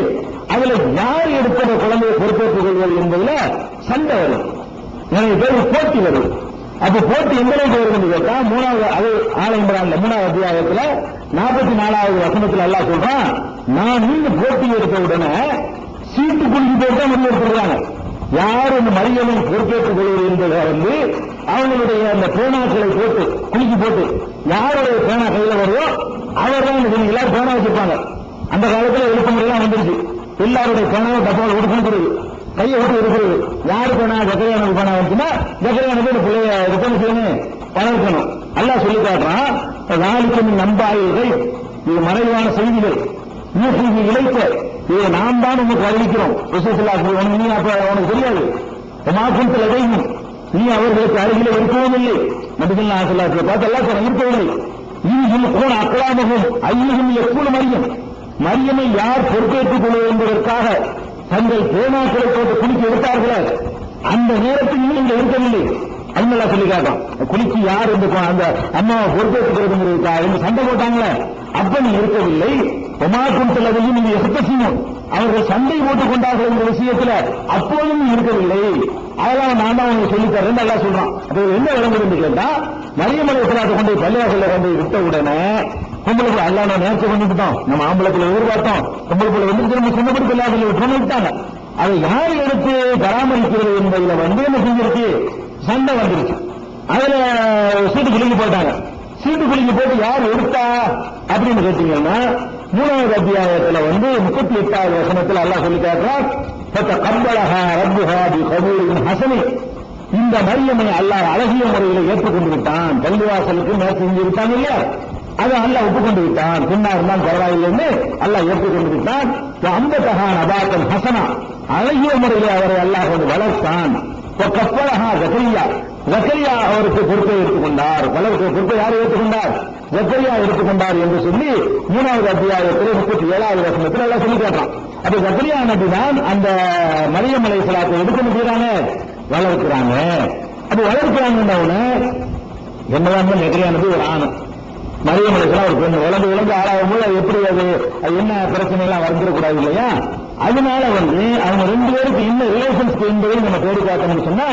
அதுல யார் எடுத்த குழந்தையை பொறுப்பேற்றுக் கொள்வது என்பதுல சண்டை வரும், நிறைய பேர் போட்டி வருது. அப்ப போட்டி எந்த அளவுக்கு வருதுன்னு கேட்டா, 3வது அத்தியாயத்துல 44வது வசனத்துல எல்லாம் சொல்றான், நான் நீங்க போட்டி எடுத்த உடனே சீட்டு குலுக்கி போட்டு தான் முடிவெடுத்துறாங்க. யார் இந்த மரியமை பொறுப்பேற்றுக் கொள்வது என்பதை வந்து அவங்களுடைய அந்த பேனாக்களை போட்டு குலுக்கி போட்டு யாருடைய பேனா கையில வருதோ அவர் தான் எல்லாரும் பேனா வச்சிருப்பாங்க. அந்த காலத்துல எழுப்புமுறையெல்லாம் வந்துருச்சு. எல்லாருடைய பேனாவை டப்பாவில் கொடுக்கிறது, கையை விட்டு இருக்கிறது. யாரு பேனா ஜக்கரியானுக்கு பேனா வந்துச்சுன்னா ஜக்கரியானுக்கு இந்த பிள்ளைய ரிட்டர்ன் செய்யணும், வளர்க்கணும். எல்லாம் சொல்லி காட்டுறான். நாளைக்கு நம்பாயிர்கள், இது மறைவான செய்திகள், நீ இழைத்த இதை நாம் தான் உங்களுக்கு அறிவிக்கிறோம். நீ அப்ப உனக்கு தெரியாது, மாற்றத்தில் எதையும் நீ அவர்களுக்கு அருகில இருக்கவும் இல்லை. நபிகள் நாயகத்தை பார்த்து எல்லாம் இருக்கவில்லை. இதில் கூட அக்கலாமகும் ஐயகம் எப்போது மரியமை யார் பொறுப்பேற்றுக் கொள்வது என்பதற்காக தங்கள் பேனாக்களை போட்டு குளிக்க எடுத்தார்களே, அந்த நேரத்தில் நீங்கள் இருக்கவில்லை. அல்லா சொல்லி காட்டும், குளிக்கு யார் அந்த அம்மாவை பொறுப்பேற்றுக்கிறதுங்கிறதுக்காக சண்டை போட்டாங்களே, அப்ப நீ இருக்கவில்லை. ஒமாக்கும் சிலதையும் நீங்க எசப்பசியும் அவர்கள் சண்டை போட்டுக் கொண்டார்கள் என்ற விஷயத்துல அப்போதும் இருக்கவில்லை. அதெல்லாம் நான் தான் உங்களுக்கு சொல்லித் தரேன் நல்லா சொல்றான். அது என்ன விளங்குது கேட்டா, மரியம் அலைஹிஸ்ஸலாத்தை கொண்டு பள்ளிவாசல்ல கொண்டு விட்ட உடனே பொம்பளை அல்லா நான் நேர்ச்சி பண்ணிவிட்டோம், நம்ம ஆம்பளத்துல எதிர்பார்த்தோம், பொம்பளை வந்து நம்ம சொன்னபடி பள்ளிவாசல்ல விட்டு விட்டாங்க. அதை யார் எடுத்து பராமரிக்கிறது என்பதுல வந்து என்ன செஞ்சிருக்கு, சண்டை வந்துருச்சு. அதுல சீட்டு குலுக்கி போட்டாங்க. சீட்டு குலுக்கி போட்டு யார் எடுத்தா அப்படின்னு கேட்டீங்கன்னா, 3வது அத்தியாயத்துல வந்து 38வது வசனத்தில் அல்லாஹ் சொல்லி காட்டுறார், கம்பளஹா ரப்புஹா பி கபூலின் ஹஸனி, இந்த மரியமை அல்லாஹ் அழகிய முறையில் ஏற்றுக்கொண்டு விட்டான். பள்ளிவாசலுக்கு நேற்று செஞ்சு விட்டாங்க இல்லையா, அதை அல்லாஹ் ஒப்புக்கொண்டு விட்டான். பின்னா இருந்தால் பரவாயில்லைன்னு அல்லாஹ் ஏற்றுக்கொண்டு விட்டான். அம்பதஹான் அபாக்கன் ஹசனா, அழகிய முறையில் அவரை அல்லாஹ் வந்து வளர்த்தான். கப்பலஹா ஜக்கரியா அவருக்கு பொறுப்பை எடுத்துக்கொண்டார். வளர்ப்பு பொறுப்பை யார் ஏற்றுக்கொண்டார், ஜக்கரியா எடுத்துக்கொண்டார் என்று சொல்லி 3வது அத்தியாயத்தில் 37வது வசனத்தில் எல்லாம் சொல்லி காட்டுறான். அப்ப ஜக்கரியா நபி தான் அந்த மரியம் அலைஹிஸ்ஸலாத்தை எடுக்க முடியறாங்க, வளர்க்கிறாங்க. அப்ப வளர்க்கிறாங்கன்னு என்னதான் ஜக்கரியா நபி ஒரு ஆணு, மரியம் அலைஹிஸ்ஸலாம் ஒரு பெண். விளந்து ஆளாகும் போது அது எப்படி அது என்ன பிரச்சனை எல்லாம் வந்துடக்கூடாது இல்லையா. அதனால வந்து அவங்க 2 பேருக்கு என்ன ரிலேஷன்ஸ் என்பதை நம்ம தேடி பார்த்தோம்னு சொன்னா,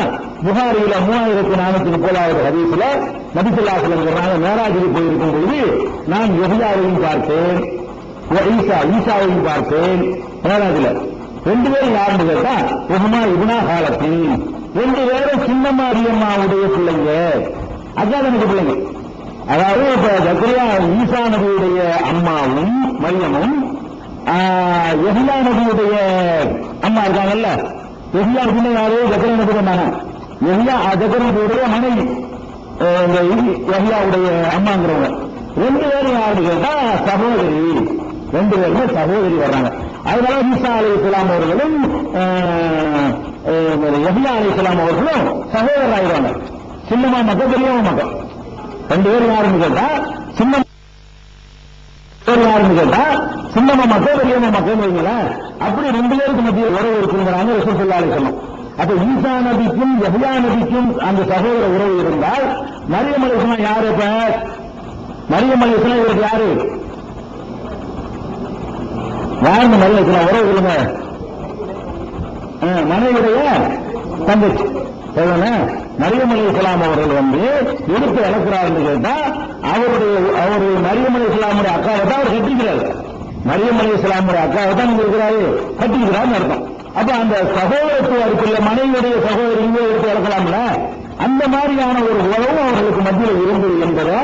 புகாரியில 3430வது ஹதீஸ்ல நபி ஸல்லல்லாஹு அலைஹி வஸல்லம் சொல்றாங்க, மேராஜுக்கு போயிருக்கும் பொழுது நான் யஹ்யாவையும் பார்த்தேன், ஈசாவையும் பார்த்தேன். மேராஜுல 2 பேரும் யாருன்னு கேட்டா, உஹமா இப்னா ஹாலத்தின், 2 பேரும் சின்ன மாரியம்மாவுடைய பிள்ளைங்க, அதான் எனக்கு பிள்ளைங்க. அதாவது இப்ப ஜக்கரியா ஈசா நபியுடைய அம்மாவும் மரியமும் யஹ்யா நபியுடைய அம்மா இருக்காங்கல்ல, யஹ்யா பின்ன யாரு, ஜக்கரியா நபியுடைய மகன். யஹ்யா ஜக்கரியா நபியுடைய மனைவி யஹ்யாவுடைய அம்மாங்கிறவங்க. 2 பேரும் யாருன்னு கேட்டா சகோதரி, 2 பேருமே சகோதரி வர்றாங்க. அதனால ஈசா அலைஹிஸ்ஸலாம் அவர்களும் யஹ்யா அலைஹிஸ்ஸலாம் அவர்களும் சகோதரர் ஆயிடுவாங்க. சின்னமா மக்கள் பெரியவங்க மக்கள் 2 பேரும் யாருன்னு கேட்டா சின்னமா மக்கள் பெரியவங்க மக்கள் வைங்களேன். அப்படி 2 பேருக்கு மத்திய உறவு இருக்குங்கிறாங்க ரசூலுல்லாஹி ஸல்லல்லாஹு அலைஹி வஸல்லம். அப்ப ஈசா நபிக்கும் யஹ்யா நபிக்கும் அந்த சகோதர உறவு இருந்தால் மரியம் அலைஹிஸ்ஸலாம் யாரு? இப்ப மரியம் அலைஹிஸ்ஸலாம் இவருக்கு யாரு? யாருன்னு மரியம் அலைஹிஸ்ஸலாம் உறவு சொல்லுங்க. மனைவிடைய தங்கச்சி. மரியம் அலைஹிஸ்ஸலாம் அவர்கள் எடுத்து இழக்கிறார்னு கேட்டா அவருடைய மரியம் அலைஹிஸ்ஸலாமுடைய அக்காவை தான் அவர் கட்டிக்கிறார். மரியம் அலைஹிஸ்ஸலாமுடைய அக்காவை தான் இருக்கிறாரு கட்டிக்கிறார்னு அர்த்தம். அப்ப அந்த சகோதரத்துவம் இருக்குல்ல, மனைவியுடைய சகோதரி இங்கே எடுத்து இழக்கலாம்ல, அந்த மாதிரியான ஒரு உறவும் அவர்களுக்கு மத்தியில் இருந்தது என்பதை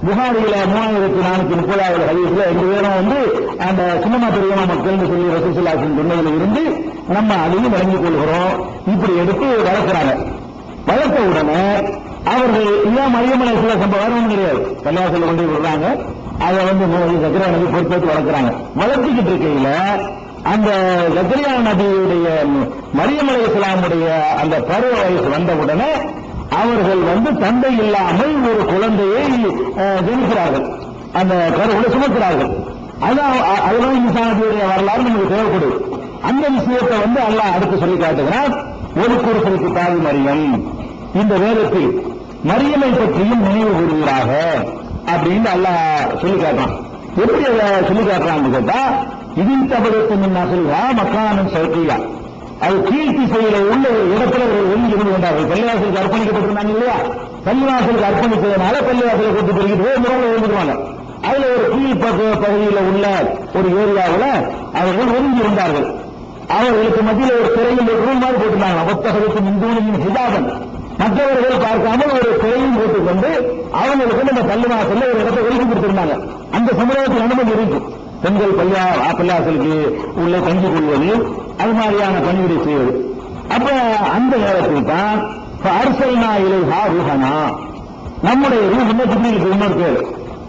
புகாரியில 3430வது ஹதீஸ்ல 2 பேரும் அந்த சினிமா பெரியமா மக்கள் சொல்லி ரசூலுல்லாஹி சொன்னதில் இருந்து நம்ம அதையும் வழங்கிக் கொள்கிறோம். இப்படி எடுத்து வளர்க்கிறாங்க. வளர்த்த உடனே அவர்கள் இதான் மரியம் அலைஹிஸ்ஸலாம் சம்பவம் கிடையாது, பள்ளிவாசல்ல கொண்டு விடுறாங்க. அதை ஜக்கரியா நபி பொறுப்பேற்று வளர்க்கிறாங்க. வளர்த்திக்கிட்டு இருக்கையில அந்த ஜக்கரியா நபியுடைய மரியம் அலைஹிஸ்ஸலாமுடைய அந்த பருவ வயசு வந்த உடனே அவர்கள் தந்தை இல்லாமல் ஒரு குழந்தையை ஜனிக்கிறார்கள், அந்த கருவுல சுமக்கிறார்கள். அதுதான் ஈசா நபியுடைய வரலாறு நமக்கு தேவைப்படுது. அந்த விஷயத்தை அல்லாஹ் அடுத்து சொல்லி காட்டுகிறார். ஒரு குருசலுக்கு தாய் மரியம், இந்த வேதத்தில் மரியமை பற்றியும் நினைவு கூறுகிறாக அப்படின்னு அல்லாஹ் சொல்லி காட்டுறான். எப்படி சொல்லி காட்டுறான்னு கேட்டா, இதில் தபகத்தின் நகல்வா மக்கானம் சௌக்கியா, அது கீழ்த்தி செயல உள்ள ஒரு இடத்துல ஒரு ஒழுங்கி கொண்டு வந்தார்கள். பள்ளிவாசலுக்கு அர்ப்பணிக்கப்பட்டிருந்தாங்க இல்லையா, பள்ளிவாசலுக்கு அர்ப்பணித்ததுனால பள்ளிவாசலை கொண்டு போய்கிட்டு போய் முறையில் எழுந்துருவாங்க. அதுல ஒரு கீழ் பகுதியில் உள்ள ஒரு ஏரியாவில் அவர்கள் ஒதுங்கி இருந்தார்கள். அவர்களுக்கு மத்தியில் ஒரு திரையில் ஒரு ரூம் மாதிரி போட்டிருந்தாங்க. ஒத்தகத்துக்கு முந்தூனின் ஹிஜாபன், மற்றவர்கள் பார்க்காமல் ஒரு திரையும் போட்டுக்கொண்டு அவங்களுக்கு அந்த பள்ளிவாசல்ல ஒரு இடத்தை ஒதுக்கி கொடுத்திருந்தாங்க. அந்த சமுதாயத்தில் அனுமதி இருக்கு. பெண்கள் பள்ளிவாசலுக்கு உள்ளே தங்கிக் கொள்வது, அது மாதிரியான பணிவிடை செய்வது. அப்ப அந்த நேரத்தில் தான் அரசல்னா இலைஹா ரூஹனா, நம்முடைய ரூஹ் ஜிப்ரீலுக்கு இன்னொரு பேர்.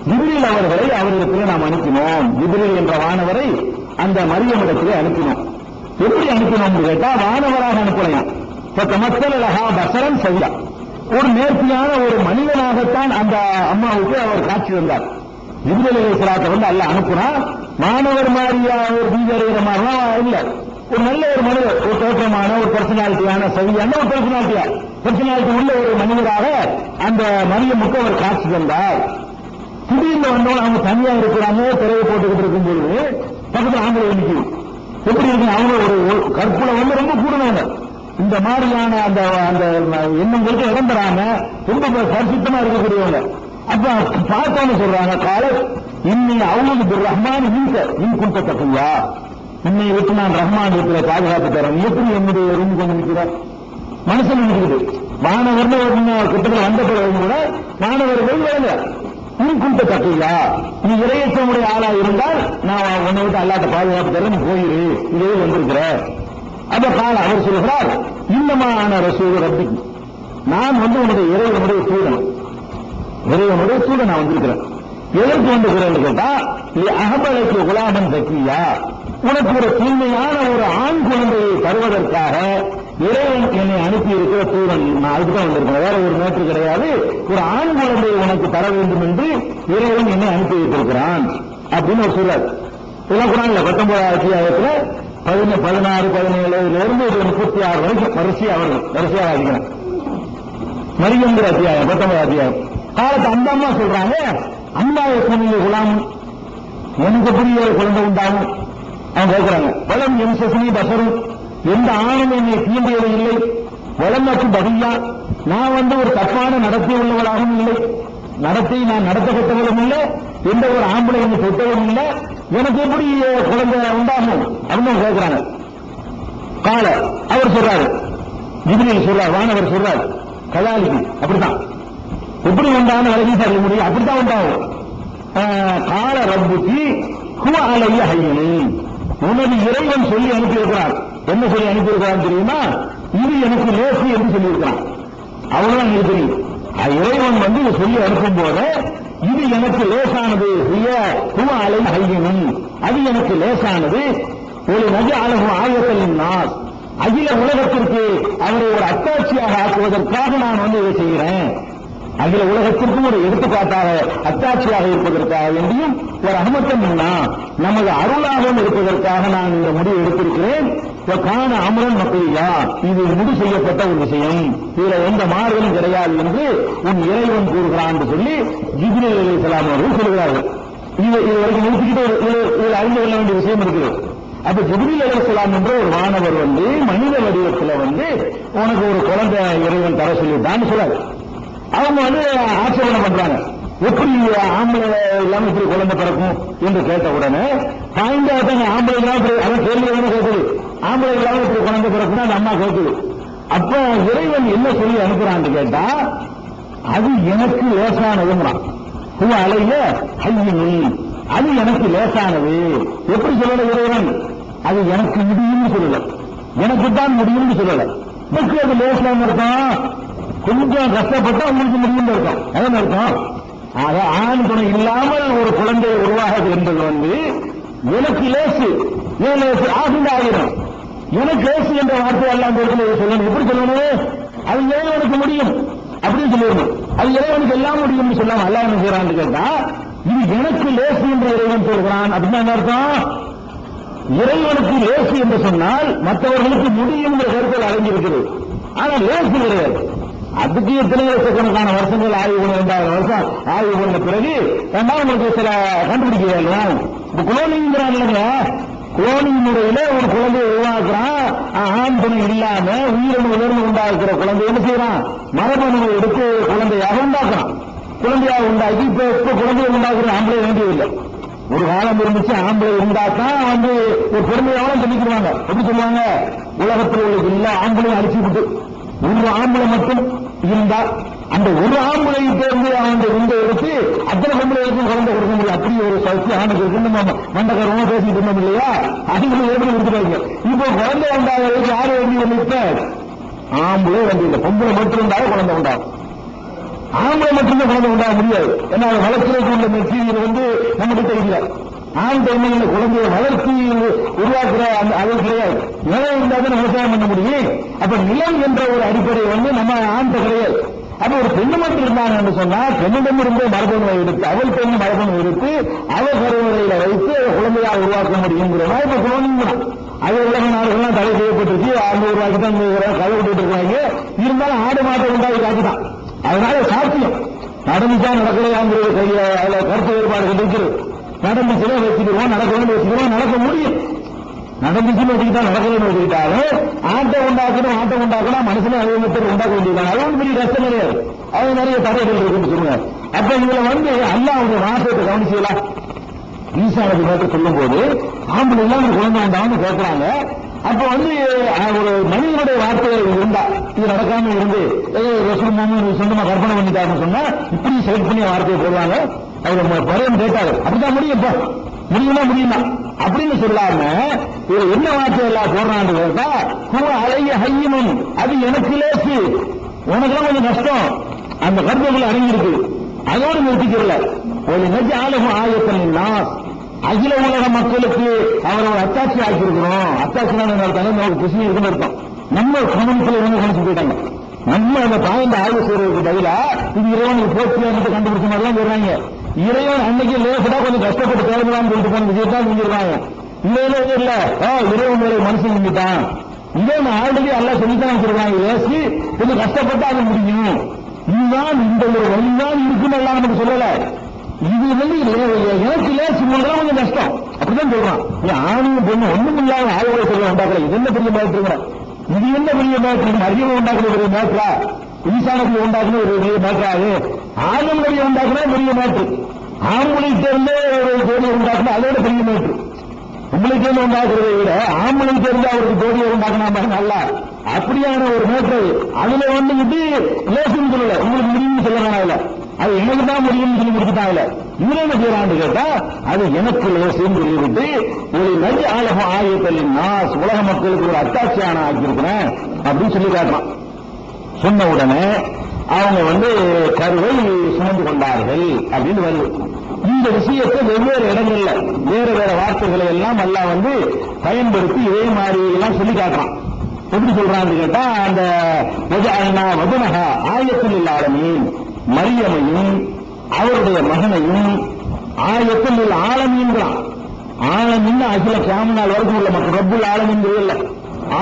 ஜிப்ரீல் அவர்களை அவரிடத்தில் நாம் அனுப்பினோம். ஜிப்ரீல் என்ற வானவரை அந்த மரியமிடத்திலே அனுப்பினோம். எப்படி அனுப்பினோம் கேட்டா, வானவராக அனுப்பலாம். மக்களஹா பசரன் சையா, ஒரு நேர்த்தியான ஒரு மனிதனாகத்தான் அந்த அம்மாவுக்கு அவர் காட்சி வந்தார். ஜிப்ரீல் அலைஹிஸ்ஸலாத்தை அல்லாஹ் அனுப்புனா மாணவர் மாதிரியா ஒரு பீஜறிகிற மாதிரிலாம் இல்ல, ஒரு நல்ல ஒரு மனிதர், ஒரு தோற்றமான ஒரு பர்சனாலிட்டியான சவியான ஒரு பர்சனாலிட்டி உள்ள ஒரு மனிதராக அந்த மரியமுக்கு அவர் காட்சி தந்தார். திடீர்னு வந்தவங்க அவங்க தனியா இருக்கிறாங்க, திரையை போட்டுக்கிட்டு இருக்கும் பொழுது பக்கத்தில் ஆண்களை நிற்கும். எப்படி இருக்கு, அவங்க ஒரு கற்புல ரொம்ப கூடுவாங்க. இந்த மாதிரியான அந்த அந்த எண்ணங்களுக்கு இடம் பெறாம ரொம்ப பரிசுத்தமா இருக்கக்கூடியவங்க. அப்ப பார்த்தோன்னு சொல்றாங்க, கால இன்னி அவுது ரஹ்மான் இன்குண்ட தகையா, இன்னை விட்டு நான் ரஹ்மான் வீட்டுல பாதுகாப்பு தரேன். எப்படி என்னுடைய ரூம் கொண்டு நிற்கிறார்? மனுஷன் நிற்கிறது. மாணவர்னு கிட்டத்தட்ட வந்த பிறகு கூட மாணவர்கள் வேலை இன்குண்ட தகையா, நீ இறையற்றமுடைய ஆளா இருந்தால் நான் உன்னை விட்டு அல்லாட்ட பாதுகாப்பு தரேன், நீ போயிரு, இதே வந்திருக்கிற. அப்ப கால அவர் சொல்கிறார், இன்னமான ரசூல் ரப்பி, நான் உன்னுடைய இறைவனுடைய தூதன், இறைவனுடைய தூதன் நான் வந்திருக்கிறேன். எதற்கு வந்திருக்கிறேன் கேட்டா, அகபலைக்கு குலாமன் தக்கியா, உனக்கு ஒரு தூய்மையான ஒரு ஆண் குழந்தையை தருவதற்காக இறைவன் என்னை அனுப்பி இருக்கிற தூதன், நான் அதுக்குதான் வந்திருக்கிறேன், வேற ஒரு மேற்று கிடையாது. ஒரு ஆண் குழந்தையை உனக்கு தர வேண்டும் என்று இறைவன் என்னை அனுப்பி வைத்திருக்கிறான் அப்படின்னு ஒரு சொல்றார். இதெல்லாம் குரான்ல 19வது அத்தியாயத்துல 16, 17 இருந்து 36 வரைக்கும் வரிசையா வாசிக்கிறேன். மரியங்கிற அத்தியாயம் 19வது அத்தியாயம். காலத்து அந்த அம்மா சொல்றாங்க, அம்மா எப்ப குலாம் எனக்கு புரிய குழந்தை உண்டாகும். அவங்க கேட்கிறாங்க, வளம் என் சசினி பசரும், எந்த ஆணும் என்னை தீண்டியது இல்லை. வளமற்று பகியா, நான் ஒரு தப்பான நடத்தை உள்ளவளாகவும் இல்லை, நடத்தை நான் நடத்தப்பட்டவளும் இல்லை, எந்த ஒரு ஆம்பளை என்னை தொட்டவும் இல்லை, எனக்கு எப்படி குழந்தை உண்டாகும் அப்படின்னு கேட்கிறாங்க. கால அவர் சொல்றாரு, ஜிப்ரீல் சொல்றார், வானவர் சொல்றாரு, கலாலிக்கு அப்படித்தான், எப்படி உண்டான வரைக்கும் சொல்ல முடியும், அப்படித்தான் உண்டாகும். கால ரப்புக்கு ஹுவ அலைய ஹய்யனி, உனது இறைவன் சொல்லி அனுப்பியிருக்கிறார். என்ன சொல்லி அனுப்பியிருக்கிறான் தெரியுமா? இது எனக்கு லேசு என்று சொல்லியிருக்கிறான். அவ்வளவுதான் எனக்கு தெரியும். இறைவன் சொல்லி அனுப்பும் போது இது எனக்கு லேசானது, ஹுவ அலைய ஹய்யனி, அது எனக்கு லேசானது. ஒரு நஜ அழகு ஆயத்தலின் நாஸ், அகில உலகத்திற்கு அவரை ஒரு அத்தாட்சியாக ஆக்குவதற்காக நான் இதை செய்கிறேன். அகில உலகத்திற்கும் ஒரு எடுத்துக்காட்டாக அத்தாட்சியாக இருப்பதற்காக வேண்டியும் ஒரு அகமத்தம் நமது அருளாகவும் இருப்பதற்காக நான் இந்த முடிவு எடுத்திருக்கிறேன். காண அமரன் மக்களியா, இது முடிவு செய்யப்பட்ட ஒரு விஷயம், இதுல எந்த மாறுதலும் கிடையாது என்று உன் இறைவன் கூறுகிறான் என்று சொல்லி ஜிப்ரீல் அலைஹிஸ்ஸலாம் அவர்கள் சொல்கிறார்கள். இது வரைக்கும் நிறுத்திக்கிட்டு இதில் அறிந்து கொள்ள வேண்டிய விஷயம் இருக்குது. அப்ப ஜிப்ரீல் அலைஹிஸ்ஸலாம் என்ற ஒரு வானவர் மனித வடிவத்தில் உனக்கு ஒரு குழந்தை இறைவன் தர சொல்லிட்டான்னு சொல்றாரு. அவங்க ஆட்சேபனை பண்றாங்க, எப்படி ஆம்பளை இல்லாம இப்படி குழந்தை பிறக்கும் என்று கேட்ட உடனே தாய்ந்தாங்க ஆம்பளை இல்லாம அவன் கேள்வி கேட்குது, ஆம்பளை இல்லாம இப்படி குழந்தை பிறக்கும் அந்த அம்மா கேட்குது. அப்ப இறைவன் என்ன சொல்லி அனுப்புறான்னு கேட்டா, அது எனக்கு லேசானதுங்கிறான். அலைய ஐயினி, அது எனக்கு லேசானது. எப்படி சொல்லல இறைவன், அது எனக்கு முடியும்னு சொல்லல, எனக்கு தான் முடியும்னு சொல்லல. அது லேசான இருக்கும், கொஞ்சம் கஷ்டப்பட்டா உங்களுக்கு முடியும் இருக்கும். அதான் இருக்கும். ஆக ஆண் துணை இல்லாமல் ஒரு குழந்தை உருவாகுது என்பது எனக்கு லேசு, ஏன் லேசு ஆகுது ஆகிடும். எனக்கு லேசு என்ற வார்த்தை எல்லாம் சொல்லணும். எப்படி சொல்லணும், அது இறைவனுக்கு முடியும் அப்படின்னு சொல்லிடணும். அது இறைவனுக்கு எல்லாம் முடியும் சொல்லாம அல்ல என்ன செய்யறான்னு கேட்டா, இது எனக்கு லேசு என்று இறைவன் சொல்கிறான் அப்படின்னு என்ன அர்த்தம். இறைவனுக்கு லேசு என்று சொன்னால் மற்றவர்களுக்கு முடியும் என்ற கருத்தில் அடங்கியிருக்கிறது. ஆனா லேசு கிடையாது. அதுக்கு எத்தனை லட்சக்கணக்கான வருஷங்கள் ஆய்வு பண்ண 2000 வருஷம் ஆய்வு பண்ண பிறகு உங்களுக்கு சில கண்டுபிடிக்க வேண்டும். இப்ப குளோனிங்கிறான் இல்லைங்க, குளோனிங் முறையில ஒரு குழந்தையை உருவாக்குறான். ஆண் துணை இல்லாம உயிரினு உண்டாக்குற குழந்தை என்ன செய்யறான், மரபணுவை எடுத்து குழந்தையாக உண்டாக்குறான். குழந்தையாக உண்டாக்கி இப்ப குழந்தையை உண்டாக்குற ஆம்பளை வேண்டியதில்லை. ஒரு காலம் இருந்துச்சு, ஆம்பளை இருந்தாத்தான் ஒரு பெருமையாவும் சொல்லிக்கிறாங்க. எப்படி சொல்லுவாங்க, உலகத்தில் உள்ள எல்லா ஆம்பளையும் அழிச்சு விட்டு ஒரு ஆம்பளை மட்டும் இருந்தா அந்த ஒரு ஆம்பளை தேர்ந்து அவன் விந்தை எடுத்து அத்தனை பொம்பளைக்கும் குழந்தை கொடுக்க முடியும். அப்படி ஒரு சக்தி ஆணுக்கு இருக்கு. மண்டகரமா பேசிட்டு இருந்தோம் இல்லையா, அதுக்குள்ள எப்படி கொடுத்துருவாங்க. இப்போ குழந்தை உண்டாகிறதுக்கு யாரு வேண்டிய இப்ப ஆம்பளை வேண்டிய இல்லை, பொம்பளை மட்டும் இருந்தாலும் குழந்தை உண்டாகும். ஆம்பளை மட்டும்தான் குழந்தை உண்டாக முடியாது. ஏன்னா வளர்ச்சிக்கு உள்ள மெட்டீரியல் நம்ம கிட்ட இல்லை. ஆண் பெண்மையில குழந்தைய வளர்ச்சி உருவாக்குற அந்த அளவு கிடையாது. நிலம் இருந்தாலும் விவசாயம் பண்ண முடியும். அப்ப நிலம் என்ற ஒரு அடிப்படை நம்ம ஆண் கிடையாது. அப்ப ஒரு பெண்ணு மட்டும் இருந்தாங்க என்று சொன்னா, பெண்ணிடம் இருந்து மரபணுவை எடுத்து அவள் பெண்ணு மரபணு எடுத்து அவள் கருவறையில வைத்து குழந்தையாக உருவாக்க முடியுங்கிறதா இப்ப குழந்தைங்கிறான். அது உலக நாடுகள்லாம் தடை செய்யப்பட்டிருக்கு. ஆண்டு உருவாக்கி தான் கதை விட்டு இருக்காங்க. இருந்தாலும் ஆடு மாட்டை உண்டாகி காட்டுதான். அதனால சாத்தியம் நடந்துச்சா நடக்கலையாங்கிறது கையில அதுல கருத்து வேறுபாடுகள் இருக்கிறது. நடந்துச்சுன்னா வச்சுக்கிறோம், நடக்கணும்னு வச்சுக்கிறோம், நடக்க முடியும். நடந்துச்சுன்னு வச்சுக்கிட்டா நடக்கணும்னு வச்சுக்கிட்டாலும் ஆட்டை உண்டாக்கணும் மனசுல அதே மட்டும் உண்டாக்க வேண்டியது. அது ஒன்றும் பெரிய கஷ்டம் கிடையாது. அது நிறைய தடைகள் இருக்குன்னு சொல்லுங்க. அப்ப இதுல அல்லாஹ்வுடைய வாசகத்தை கவனிச்சுக்கலாம். ஈசா நபி மட்டும் சொல்லும் போது ஆம்பளை எல்லாம் குழந்தை உண்டான்னு கேட்கிறாங்க. அப்ப ஒரு மனிதனுடைய வார்த்தைகள் இருந்தா இது நடக்காம இருந்து ரசூல் முஹம்மது சொந்தமா கற்பனை பண்ணிட்டாருன்னு சொன்னா இப்படி செலக்ட் பண்ணி வார்த்தையை போடுவாங்க. அவர் பரையம் கேட்டாரு, அப்படிதான் முடியும், முடியுமா அப்படின்னு சொல்லாம இது என்ன வார்த்தை எல்லாம் போடுறான்னு கேட்டா, அலைய ஹையமும் அது எனக்கு லேசு, உனக்குலாம் கொஞ்சம் கஷ்டம். அந்த கருத்துக்கள் அடங்கியிருக்கு. அதோடு நிறுத்திக்கல. ஒரு நெஜ ஆலகம் ஆயத்தன் நாஸ், அகில உலக மக்களுக்கு அவரோட அத்தாட்சி ஆக்கியிருக்கிறோம். அத்தாட்சியான நமக்கு குசி இருக்குன்னு இருக்கும். நம்ம கவனத்தில் கணிச்சு போயிட்டாங்க. நம்ம அந்த பாய்ந்த ஆய்வு செய்யறதுக்கு பதிலா இது இறைவனுக்கு போச்சு கண்டுபிடிச்ச மாதிரிலாம் சொல்றாங்க. இறைவன் அன்னைக்கு லேசடா கொஞ்சம் கஷ்டப்பட்டு தேவையில்லாம சொல்லிட்டு போன விஷயத்தான் செஞ்சிருக்காங்க. இதே இல்ல இறைவன் மேலே மனுஷன் செஞ்சுட்டான். இதே ஆல்ரெடி எல்லாம் சொல்லித்தான் வச்சிருக்காங்க. லேசி கொஞ்சம் கஷ்டப்பட்டு அது முடியும். இதுதான் இந்த ஒரு வழிதான் இருக்குன்னு எல்லாம் நமக்கு சொல்லல. இது எனக்கு லேசி மூலம் கொஞ்சம் கஷ்டம் அப்படிதான் சொல்றான். ஆணும் பொண்ணு ஒண்ணும் இல்லாம ஆய்வுகளை சொல்ல உண்டாக்கல. இது என்ன பெரிய மேட்ருங்க, இது என்ன பெரிய மேட்ரு? மரியம் உண்டாக்குற பெரிய மேட்ரா, ஈசானத்தில் உண்டாக்குற ஒரு பெரிய மேட்ராது, ஆளுநரை உண்டாக்குனா பெரிய மேட்ரு, ஆம்பளை சேர்ந்து ஒரு ஜோடியை உண்டாக்குனா அதோட பெரிய மேட்ரு. உங்களை சேர்ந்து உண்டாக்குறதை விட ஆம்பளை சேர்ந்து அவருக்கு ஜோடியை உண்டாக்குனா நல்லா அப்படியான ஒரு மேட்ரு. அதுல லேசுன்னு சொல்லல, உங்களுக்கு முடியும்னு சொல்ல வேணாம். அது எனக்கு தான் முடியும்னு சொல்லி முடிச்சுட்டாங்கல்ல. இதுல என்ன செய்யறான்னு கேட்டா, அது எனக்கு லேசுன்னு சொல்லிவிட்டு ஒரு நதி ஆலகம் ஆயத்தலின் நாஸ், உலக மக்களுக்கு ஒரு அத்தாட்சியான ஆக்கியிருக்கிறேன் அப்படின்னு சொல்லி காட்டுறான். சொன்ன உடனே அவங்க கருவை சுமந்து கொண்டார்கள் அப்படின்னு வருது. இந்த விஷயத்தை வெவ்வேறு இடங்கள்ல வேற வேற வார்த்தைகளை எல்லாம் எல்லாம் பயன்படுத்தி இதே மாதிரி எல்லாம் சொல்லி காட்டுறான். எப்படி சொல்றான்னு கேட்டா, அந்த வதுனஹா ஆயத்தில் இல்லாதமீன், மரியமையும் அவருடைய மகனையும் ஆயத்தில் உள்ள ஆலமீன்கிறான். ஆலமின் அகில கியாமநாள் வரைக்கும் உள்ள மக்கள் ரப்புல் ஆலமின்கிறீர்கள்,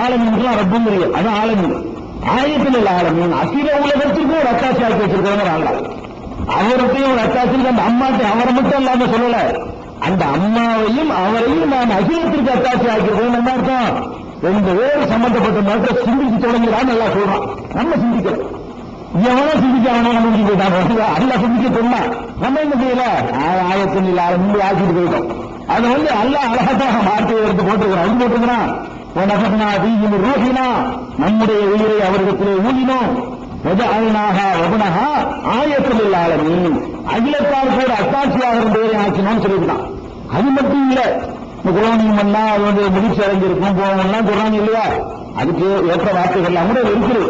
ஆலமின்லாம் ரப்புங்கிறீங்க, அது ஆலமின். ஆயத்தில் உள்ள ஆலமின் அகில உலகத்திற்கும் ஒரு அத்தாட்சி ஆக்கி வச்சிருக்கிறவங்க. அவருக்கையும் ஒரு அத்தாட்சி, அந்த அம்மாட்டை அவரை மட்டும் இல்லாம சொல்லல, அந்த அம்மாவையும் அவரையும் நான் அகிலத்திற்கு அத்தாட்சி ஆக்கியிருக்கோம். என்ன அர்த்தம்? ரெண்டு பேர் சம்பந்தப்பட்ட நேரத்தை சிந்திச்சு தொடங்கிறான்னு நல்லா சொல்றான். நம்ம சிந்திக்கிறோம், எவனோ சிந்திக்க அவனோ முடிஞ்சு போயிட்டாங்க, அல்ல சிந்திக்க சொன்னா நம்ம என்ன செய்யல, ஆயத்தின் இல்லாத முன்பு ஆக்கிட்டு போயிட்டோம். அதை அல்ல அழகாக வார்த்தையை எடுத்து போட்டுக்கிறான். அது போட்டுக்கிறான், ரூஹினா, நம்முடைய உயிரை அவரிடத்திலே ஊழினோம், ஆயத்தில் இல்லாத அகிலத்தால் கூட அத்தாட்சியாக இருந்ததை ஆக்கினோம் சொல்லிவிட்டான். அது மட்டும் இல்ல, இந்த குரானியம் எல்லாம் அது முடிச்சு அடைஞ்சிருக்கும் போகலாம் குரான் இல்லையா, அதுக்கு ஏற்ற வார்த்தைகள் எல்லாம் கூட இருக்குது.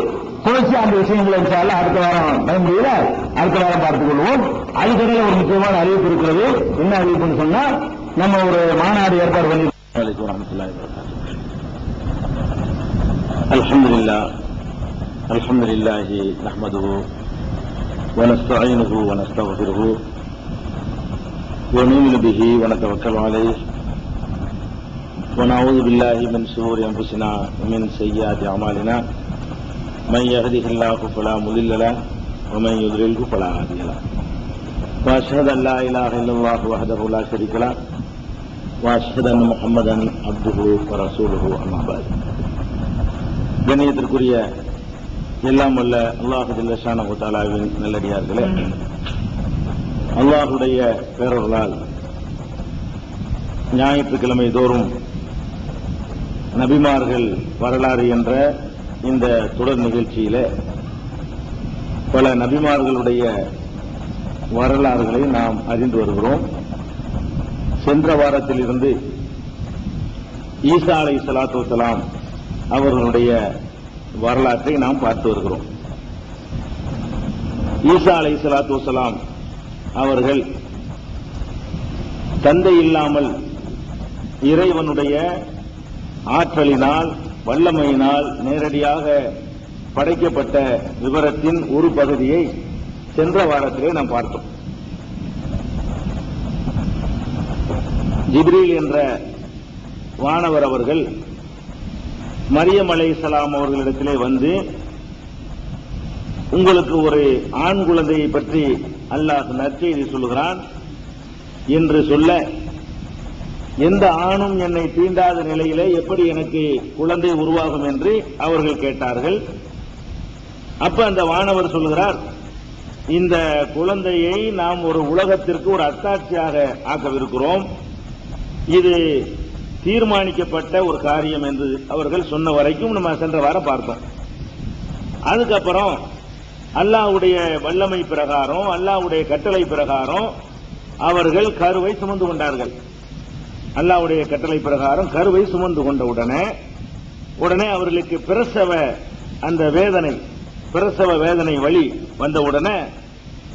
தொடர்ச்சி அந்த விஷயங்களை இருந்தாலும் அடுத்த வாரம் பயன்படுத்த அடுத்த வாரம் பார்த்துக் கொள்வோம். அதுக்கிடையே ஒரு முக்கியமான அறிவிப்பு இருக்கிறது. என்ன அறிவிப்புன்னு சொன்னா, நம்ம ஒரு மாநாடு ஏற்பாடு பண்ணி அல்ஹம்துலில்லாஹி நஹ்மதுஹு வ நஸ்தஈனுஹு வ நஸ்தக்ஃபிருஹு வ நு'மினு பிஹி வ நதவக்கலு அலைஹி வ நஊது பில்லாஹி மின் ஷுரூரி அன்ஃபுஸினா வ மின் ஸய்யிஆத்தி அமாலினா மன் யஹ்திஹில்லாஹு ஃபலா முதில்ல லஹு வ மன் யுத்லில்ஹு ஃபலா ஹாதிய லஹு வ அஷ்ஹது அன் லா இலாஹா இல்லல்லாஹு வஹ்தஹு லா ஷரீக லஹு வ அஷ்ஹது அன்ன முஹம்மதன் அப்துஹு வ ரசூலுஹு அம்மா பஅத். கண்ணியத்திற்குரிய எல்லாம் வல்ல அல்லாஹ் ஜல்ல ஷானஹு தஆலாவின் நல்லடியார்களே, அல்லாஹுடைய பேரருளால் ஞாயிற்றுக்கிழமை தோறும் நபிமார்கள் வரலாறு என்ற இந்த தொடர் நிகழ்ச்சியிலே பல நபிமார்களுடைய வரலாறுகளை நாம் அறிந்து வருகிறோம். சென்ற வாரத்தில் இருந்து ஈசா அலைஹிஸ்ஸலாத்து வஸ்ஸலாம் அவர்களுடைய வரலாற்றை நாம் பார்த்து வருகிறோம். ஈசா அலைஹிஸ்ஸலாத்து வஸ்ஸலாம் அவர்கள் தந்தை இல்லாமல் இறைவனுடைய ஆற்றலினால் வல்லமையினால் நேரடியாக படைக்கப்பட்ட விவரத்தின் ஒரு பகுதியை சென்ற வாரத்திலே நாம் பார்த்தோம். ஜிப்ரீல் என்ற வானவர் அவர்கள் மரியம் அலைஹிஸ்ஸலாம் அவர்களிடத்திலே வந்து, உங்களுக்கு ஒரு ஆண் குழந்தையை பற்றி அல்லாஹ் நற்செய்தி சொல்லுகிறான் என்று சொல்ல, எந்த ஆணும் என்னை தீண்டாத நிலையிலே எப்படி எனக்கு குழந்தை உருவாகும் என்று அவர்கள் கேட்டார்கள். அப்ப அந்த வானவர் சொல்லுகிறார், இந்த குழந்தையை நாம் ஒரு உலகத்திற்கு ஒரு அத்தாட்சியாக ஆக்கவிருக்கிறோம், இது தீர்மானிக்கப்பட்ட ஒரு காரியம் என்று அவர்கள் சொன்ன வரைக்கும் நம்ம சென்ற வாரம் பார்த்தோம். அதுக்கப்புறம் அல்லாஹ்வுடைய வல்லமை பிரகாரம், அல்லாஹ்வுடைய கட்டளை பிரகாரம் அவர்கள் கருவை சுமந்து கொண்டார்கள். அல்லாஹ்வுடைய கட்டளை பிரகாரம் கருவை சுமந்து கொண்ட உடனே அவர்களுக்கு அந்த பிரசவ வேதனை வலி வந்தவுடனே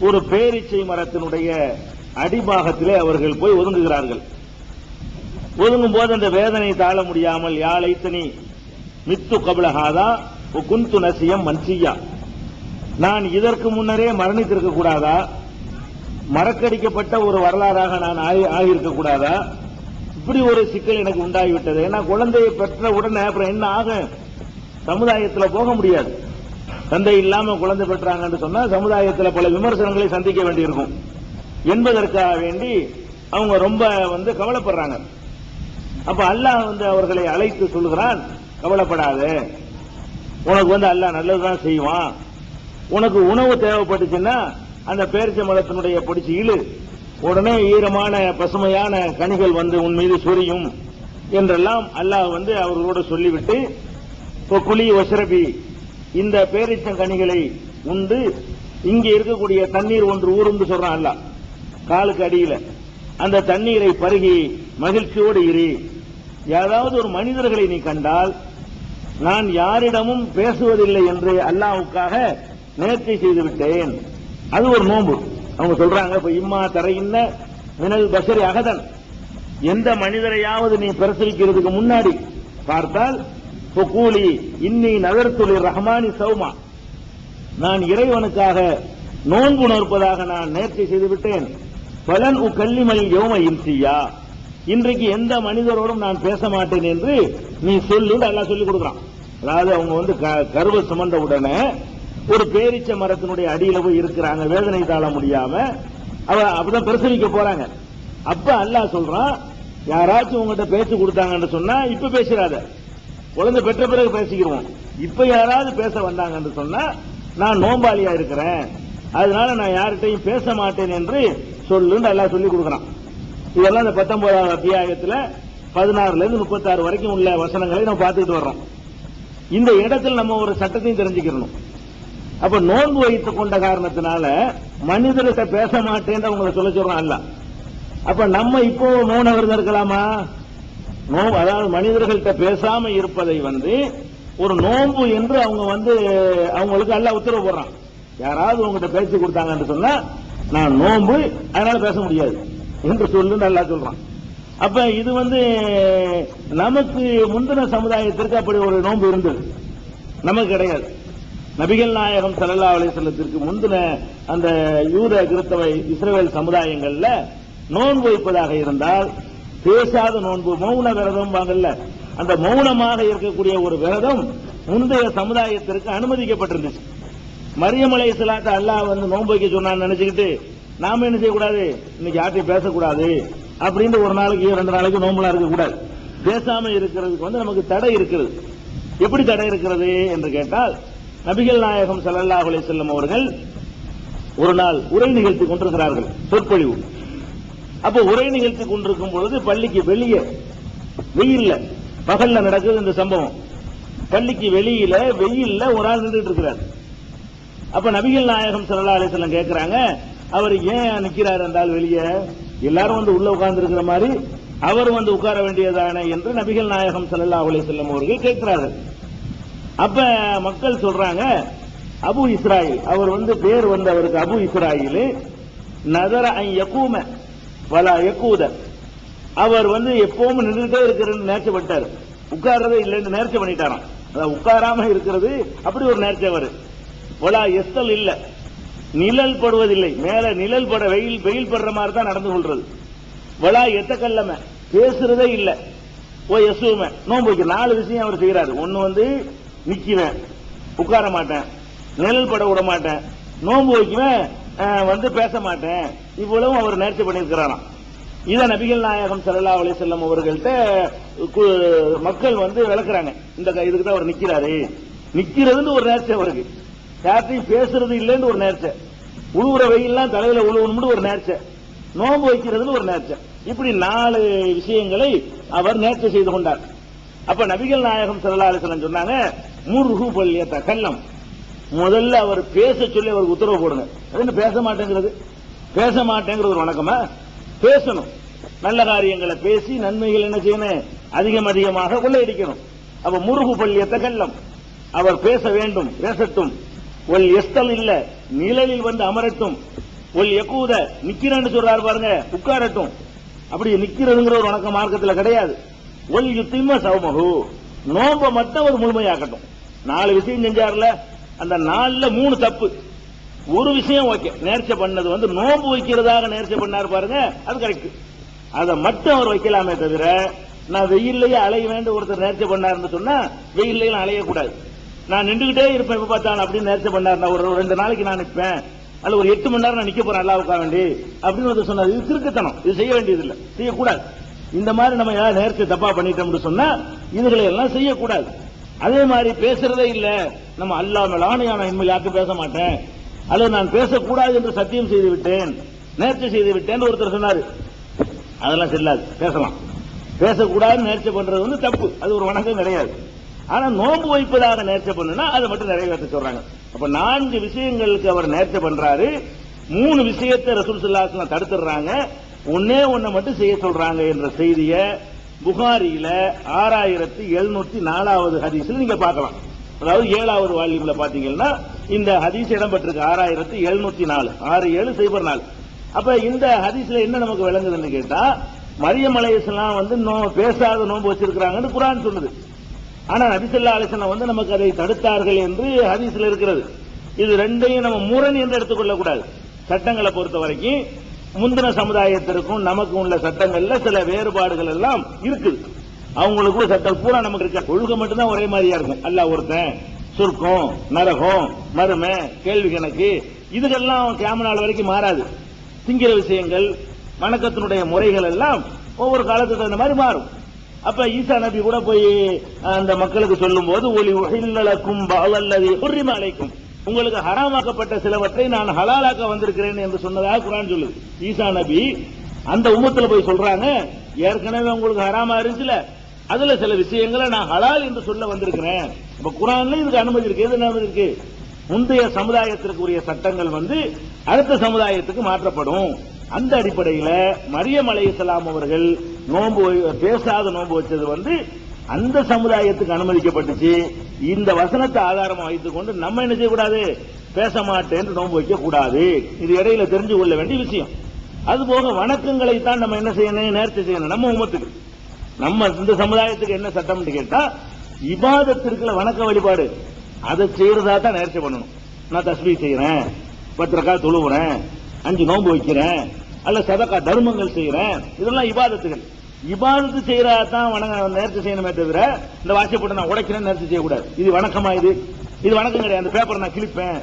ஒரு பேரீச்சை மரத்தினுடைய அடிபாகத்திலே அவர்கள் போய் ஒதுங்குகிறார்கள். ஒதுங்கும் போது அந்த வேதனை தாழ முடியாமல், யா லைத்தனி மித்து கப்ல ஹாதா வ குன்து நசியம் மன்சியா, நான் இதற்கு முன்னரே மரணித்திருக்க கூடாதா, மறக்கடிக்கப்பட்ட ஒரு வரலாறாக நான் ஆகியிருக்க கூடாதா, இப்படி ஒரு சிக்கல் எனக்கு உண்டாகிவிட்டது. ஏன்னா குழந்தையை பெற்ற உடனே அப்புறம் என்ன ஆகும், சமுதாயத்தில் போக முடியாது. தந்தை இல்லாம குழந்தை பெற்றாங்கன்னு சொன்னா சமுதாயத்தில் பல விமர்சனங்களை சந்திக்க வேண்டியிருக்கும் என்பதற்காக வேண்டி அவங்க ரொம்ப கவலைப்படுறாங்க. அப்ப அல்லாஹ் அவர்களை அழைத்து சொல்லுகிறான், கவலைப்படாத, உனக்கு அல்லாஹ் நல்லதுதான் செய்வான். உனக்கு உணவு தேவைப்பட்டுச்சுன்னா அந்த பேரிச்சை மரத்தினுடைய பிடிச்சி இழு, உடனே ஈரமான பசுமையான கனிகள் உன் மீது சொரியும் என்றெல்லாம் அல்லாஹ் அவர்களோடு சொல்லிவிட்டு, குலி வஸ்ரபி, இந்த பேரிச்சங்கனிகளை உண்டு இங்கே இருக்கக்கூடிய தண்ணீர் ஒன்று ஊருந்து சொல்றான் அல்லாஹ் காலுக்கு அடியில, அந்த தண்ணீரை பருகி மகிழ்ச்சியோடு இரு. ஏதாவது ஒரு மனிதர்களை நீ கண்டால் நான் யாரிடமும் பேசுவதில்லை என்று அல்லாஹ்வுக்காக நேர்ச்சை செய்து விட்டேன். அது ஒரு நோன்பு. அவங்க சொல்றாங்க, இப்ப இம்மா தரையின்ன மினல் பஷரி அகதன், எந்த மனிதரையாவது நீ பிரசவிக்கிறதுக்கு முன்னாடி பார்த்தால், கூலி இன்னி நகர்த்துலி ரஹ்மானி சௌமா, நான் இறைவனுக்காக நோன்பு நோற்பதாக நான் நேர்ச்சி செய்து விட்டேன். பலன் உக்கல்லிமல் யௌம இன்சியா, இன்றைக்கு எந்த மனிதரோடும் நான் பேச மாட்டேன் என்று நீ சொல்லு அல்லாஹ் சொல்லி கொடுக்குறான். அதாவது அவங்க வந்து கருவ சுமந்த உடனே ஒரு பேரிச்ச மரத்தினுடைய அடியில போய் இருக்கிறாங்க, வேதனை தாழ முடியாம அப்பதான் பிரசவிக்க போறாங்க. அப்ப அல்லாஹ் சொல்றான், யாராச்சும் உங்ககிட்ட பேச்சு கொடுத்தாங்கன்னு சொன்னா இப்ப பேசுறாத, குழந்தை பெற்ற பிறகு பேசிக்கிறோம். இப்ப யாராவது பேச வந்தாங்கன்னு சொன்னா நான் நோம்பாளியா இருக்கிறேன், அதனால நான் யார்கிட்டையும் பேச மாட்டேன் என்று சொல்லுன்னு அல்லாஹ் சொல்லி கொடுக்குறான். இதெல்லாம் இந்த 19வது அத்தியாயத்துல 16ல இருந்து 36 வரைக்கும் உள்ள வசனங்களை நம்ம பார்த்துக்கிட்டு வர்றோம். இந்த இடத்துல நம்ம ஒரு சட்டத்தையும் தெரிஞ்சுக்கணும். அப்ப நோன்பு வைத்துக் கொண்ட காரணத்தினால மனிதர்கிட்ட பேச மாட்டேன்னு அவங்களை சொல்ல சொல்றான் அல்லாஹ். அப்ப நம்ம இப்போ மௌன விரதம் இருக்கலாமா? அதாவது மனிதர்கள்ட்ட பேசாம இருப்பதை ஒரு நோன்பு என்று அவங்க அவங்களுக்கு அல்லாஹ் உத்தரவு போடுறான். யாராவது உங்ககிட்ட பேச்சு கொடுத்தாங்கன்னு சொன்னா நான் நோன்பு, அதனால பேச முடியாது என்று சொல்லு அல்லாஹ் சொல்றான். அப்ப இது நமக்கு முந்தின சமுதாயத்திற்கு அப்படி ஒரு நோன்பு இருந்தது, நமக்கு கிடையாது. நபிகள் நாயகம் ஸல்லல்லாஹு அலைஹி வஸல்லத்திற்கு முந்தின அந்த யூத கிறிஸ்தவ இஸ்ரவேல் சமுதாயங்கள்ல நோன்பு வைப்பதாக இருந்தால் பேசாத நோன்பு, மௌன விரதம் வாங்கல்ல, அந்த மௌனமாக இருக்கக்கூடிய ஒரு விரதம் முந்தைய சமுதாயத்திற்கு அனுமதிக்கப்பட்டிருந்துச்சு. மரியம் அலைஹிஸ்ஸலாத்தை அல்லாஹ் நோன்பு வைக்க சொன்னான்னு நினைச்சுக்கிட்டு நாம என்ன செய்யக்கூடாது, இன்னைக்கு யார்ட்டையும் பேசக்கூடாது அப்படின்னு ஒரு நாளைக்கு 2 நாளைக்கு நோன்புலாம் இருக்கக்கூடாது. பேசாம இருக்கிறதுக்கு நமக்கு தடை இருக்கிறது. எப்படி தடை இருக்கிறது என்று கேட்டால், நபிகள் நாயகம் ஸல்லல்லாஹு அலைஹி வஸல்லம் அவர்கள் ஒரு நாள் உரை நிகழ்த்தி கொண்டிருக்கிறார்கள், சொற்பொழிவு. அப்ப உரை நிகழ்த்தி கொண்டிருக்கும் பொழுது பள்ளிக்கு வெளியே வெயில்ல, பகல்ல நடக்குது இந்த சம்பவம். பள்ளிக்கு வெளியில வெயில்ல ஒரு ஆள் நின்றுட்டு இருக்கிறார். அப்ப நபிகள் நாயகம் ஸல்லல்லாஹு அலைஹி வஸல்லம் கேட்கிறாங்க, அவர் ஏன் நிக்கிறார் என்றால் வெளியே எல்லாரும் உள்ள உட்கார்ந்து இருக்கிற மாதிரி அவர் உட்கார வேண்டியதானே என்று நபிகள் நாயகம் ஸல்லல்லாஹு அலைஹி வஸல்லம் அவர்கள் கேட்கிறார்கள். அப்ப மக்கள் சொல்றாங்க, அபு இஸ்ராயில் அவர் பேர் அவருக்கு அபு இஸ்ராயில் நதர அன் யகூம வலா யகூத, அவர் எப்பவும் நின்றுட்டே இருக்கிறன்னு நேர்ச்சப்பட்டார், உட்கார்றதே இல்லைன்னு நேர்ச்சை பண்ணிட்டாராம். அதாவது உட்காராம இருக்கிறது அப்படி ஒரு நேர்ச்சை அவர். வலா எஸ்தல் இல்ல, நிழல் படுவதில்லை, மேல நிழல் பட வெயில் படுற மாதிரி தான் நடந்து கொள்றது. வலா எத்தக்கல்லம, பேசுறதே இல்ல. ஓ யசூம, நோன்பு வைக்க 4 விஷயம் அவர் செய்யறாரு. ஒன்னு நிக்குவேன், உட்கார மாட்டேன், நிழல் பட விட மாட்டேன், நோன்பு வைக்குவேன், பேச மாட்டேன், இவ்வளவும் அவர் நேர்ச்சி பண்ணியிருக்கிறாராம். இத நபிகள் நாயகம் ஸல்லல்லாஹு அலைஹி வஸல்லம் அவர்கள்ட்ட மக்கள் விளக்குறாங்க. இந்த இதுக்கு தான் அவர் நிக்கிறாரு, நிக்கிறதுன்னு ஒரு நேர்ச்சி அவருக்கு, யார்ட்டையும் பேசுறது இல்லைன்னு ஒரு நேர்ச்சை, உழுவுற வெயில்லாம் தலையில உழுவணும்னு ஒரு நேர்ச்சை, நோன்பு வைக்கிறதுன்னு ஒரு நேர்ச்சை. இப்படி 4 விஷயங்களை அவர் நேர்ச்சை செய்து கொண்டார். அப்ப நபிகள் நாயகம் ஸல்லல்லாஹு அலைஹி வஸல்லம் சொன்னாங்க, முர்ஹு பல்யத கல்லம், முதல்ல அவர் பேச சொல்லி அவருக்கு உத்தரவு போடுங்க. அது பேச மாட்டேங்கிறது, பேச மாட்டேங்கிறது ஒரு வணக்கமா? பேசணும், நல்ல காரியங்களை பேசி நன்மைகள் என்ன செய்யணும், அதிகமாக கொள்ளையடிக்கணும். அப்ப முர்ஹு பல்யத கல்லம், அவர் பேச வேண்டும், பேசட்டும். ஒல் எஸ்தல் இல்ல, நிழலில் அமரட்டும். ஒல் யகூத, நிக்கிறேன்னு சொல்றாரு பாருங்க, உட்காரட்டும். அப்படி நிக்கிறதுங்கிற ஒரு வணக்க மார்க்கத்தில் கிடையாது. ஒல் யுத்திம சௌமஹு, நோம்ப மட்டும் ஒரு முழுமையாக்கட்டும். 4 விஷயம் செஞ்சார்ல, அந்த 4ல 3 தப்பு, ஒரு விஷயம் ஓகே. நேர்ச்சை பண்ணது நோம்பு வைக்கிறதாக நேர்ச்சை பண்ணாரு பாருங்க, அது கரெக்ட். அதை மட்டும் அவர் வைக்கலாமே தவிர, நான் வெயில்லையே அலைய வேண்டும் ஒருத்தர் நேர்ச்சை பண்ணாருன்னு சொன்னா வெயில்லையும் அலையக்கூடாது. நான் நின்றுகிட்டே இருப்பேன் எப்ப பார்த்தாலும் அப்படின்னு நேர்ச்சை பண்ணார், ஒரு 2 நாளைக்கு நான் நிற்பேன், அல்ல ஒரு 8 மணி நேரம் நான் நிக்க போறேன் அல்லாஹ்வுக்காக வேண்டி அப்படின்னு சொன்னார். இது திருக்குத்தனம், இது செய்ய வேண்டியது இல்லை, செய்யக்கூடாது. இந்த மாதிரி நம்ம யார் நேர்ச்சை தப்பா பண்ணிட்டோம்னு சொன்னா இதுகளை எல்லாம் செய்யக்கூடாது. அதே மாதிரி பேசுறதே இல்ல, நம்ம அல்லாஹ் மேல் ஆணையா நான் இனிமேல் யாருக்கும் பேச மாட்டேன், அல்லது நான் பேசக்கூடாது என்று சத்தியம் செய்து விட்டேன், நேர்ச்சை செய்து விட்டேன் ஒருத்தர் சொன்னாரு, அதெல்லாம் செல்லாது. பேசலாம், பேசக்கூடாது நேர்ச்சை பண்றது தப்பு, அது ஒரு வணக்கம் கிடையாது. ஆனா நோன்பு வைப்பதாக நேர்ச்சை பண்ணுனா அதை மட்டும் நிறைவேற்ற சொல்றாங்க. அப்ப 4 விஷயங்களுக்கு அவர் நேர்ச்சை பண்றாரு, 3 விஷயத்தை ரசூல் ஸல்லல்லாஹு அலைஹி வஸல்லம் தடுத்துறாங்க, ஒன்னே ஒன்ன மட்டும் செய்ய சொல்றாங்க என்ற செய்திய புகாரியில 6704வது ஹதீஸ்ல நீங்க பார்க்கலாம். அதாவது 7வது வால்யூம்ல பாத்தீங்கன்னா இந்த ஹதீஸ் இடம்பெற்றிருக்கு 6704, 6704. அப்ப இந்த ஹதீஸ்ல என்ன நமக்கு விளங்குதுன்னு கேட்டா, மரியம் அலைஹிஸ்ஸலாம் பேசாத நோன்பு வச்சிருக்காங்கன்னு குர்ஆன் சொல்லுது. ஆனா நபி ஸல்லல்லாஹு அலைஹி வஸல்லம் நமக்கு அதை தடுத்தார்கள் என்று ஹதீஸ்ல இருக்கிறது. இது ரெண்டையும் நம்ம முரண் என்று எடுத்துக்கொள்ள கூடாது. சட்டங்களை பொறுத்த வரைக்கும் முந்தின சமுதாயத்திற்கும் நமக்கு உள்ள சட்டங்கள்ல சில வேறுபாடுகள் எல்லாம் இருக்குது. அவங்களுக்கு சட்டம் பூரா நமக்கு இருக்க கொள்கை மட்டும்தான் ஒரே மாதிரியா இருக்கும். அல்லாஹ் ஒருத்தன், சொர்க்கம், நரகம், மறுமை, கேள்வி கணக்கு, இதுக்கெல்லாம் கியாமத் வரைக்கும் மாறாது. திங்கிற விஷயங்கள், வணக்கத்தினுடைய முறைகள் எல்லாம் ஒவ்வொரு காலத்துக்கு தகுந்த மாதிரி மாறும். அப்ப ஈசா நபி கூட போய் அந்த மக்களுக்கு சொல்லும் போது ஒலி உஹில்லலக்கும் பஅல்லதி ஹுர்ரிம அலைக்கும், உங்களுக்கு ஹராமாக்கப்பட்ட சிலவற்றை நான் ஹலாலாக்க வந்திருக்கிறேன் என்று சொன்னதாக குர்ஆன் சொல்லுது. ஈசா நபி அந்த உம்மத்துல போய் சொல்றாங்க, ஏற்கனவே உங்களுக்கு ஹராமா இருந்துச்சுல, அதுல சில விஷயங்களை நான் ஹலால் என்று சொல்ல வந்திருக்கிறேன். இப்ப குர்ஆன்ல இதுக்கு அனுமதி இருக்கு. எது அனுமதி இருக்கு? முந்தைய சமுதாயத்திற்கு உரிய சட்டங்கள் அடுத்த சமுதாயத்துக்கு மாற்றப்படும். அந்த அடிப்படையில் மரியம் அலைஹிஸ்ஸலாம் அவர்கள் நோன்பு பேசாத நோன்பு வச்சது அந்த சமுதாயத்துக்கு அனுமதிக்கப்பட்டுச்சு. இந்த வசனத்தை ஆதாரமா வைத்துக் கொண்டு நம்ம என்ன செய்யக்கூடாது, பேச மாட்டேன் நோன்பு வைக்க கூடாது. இது இடையில தெரிஞ்சு கொள்ள வேண்டிய விஷயம். அதுபோக வணக்கங்களை தான் நம்ம என்ன செய்யணும், நேர்ச்சி செய்யணும். நம்ம உம்மத்துக்கு, நம்ம இந்த சமுதாயத்துக்கு என்ன சட்டம் கேட்டா, இபாதத்திற்குள்ள வணக்க வழிபாடு அதை செய்யறதா தான் நேர்ச்சி பண்ணணும். நான் தஸ்பீஹ் செய்யறேன், 10 ரக்காத் தொழுவுறேன், 5 நோன்பு வைக்கிறேன், அல்ல சதகா தர்மங்கள் செய்யறேன், இதெல்லாம் இபாதத்துகள். இபாதத்து செய்யறதான் நேர்ச்சி செய்யணுமே தவிர இந்த வாட்சப்பட்டு நான் உடைக்கிறேன் நேர்ச்சி செய்யக்கூடாது. இது வணக்கமா? இது வணக்கம் கிடையாது. அந்த பேப்பர் நான் கிழிப்பேன்,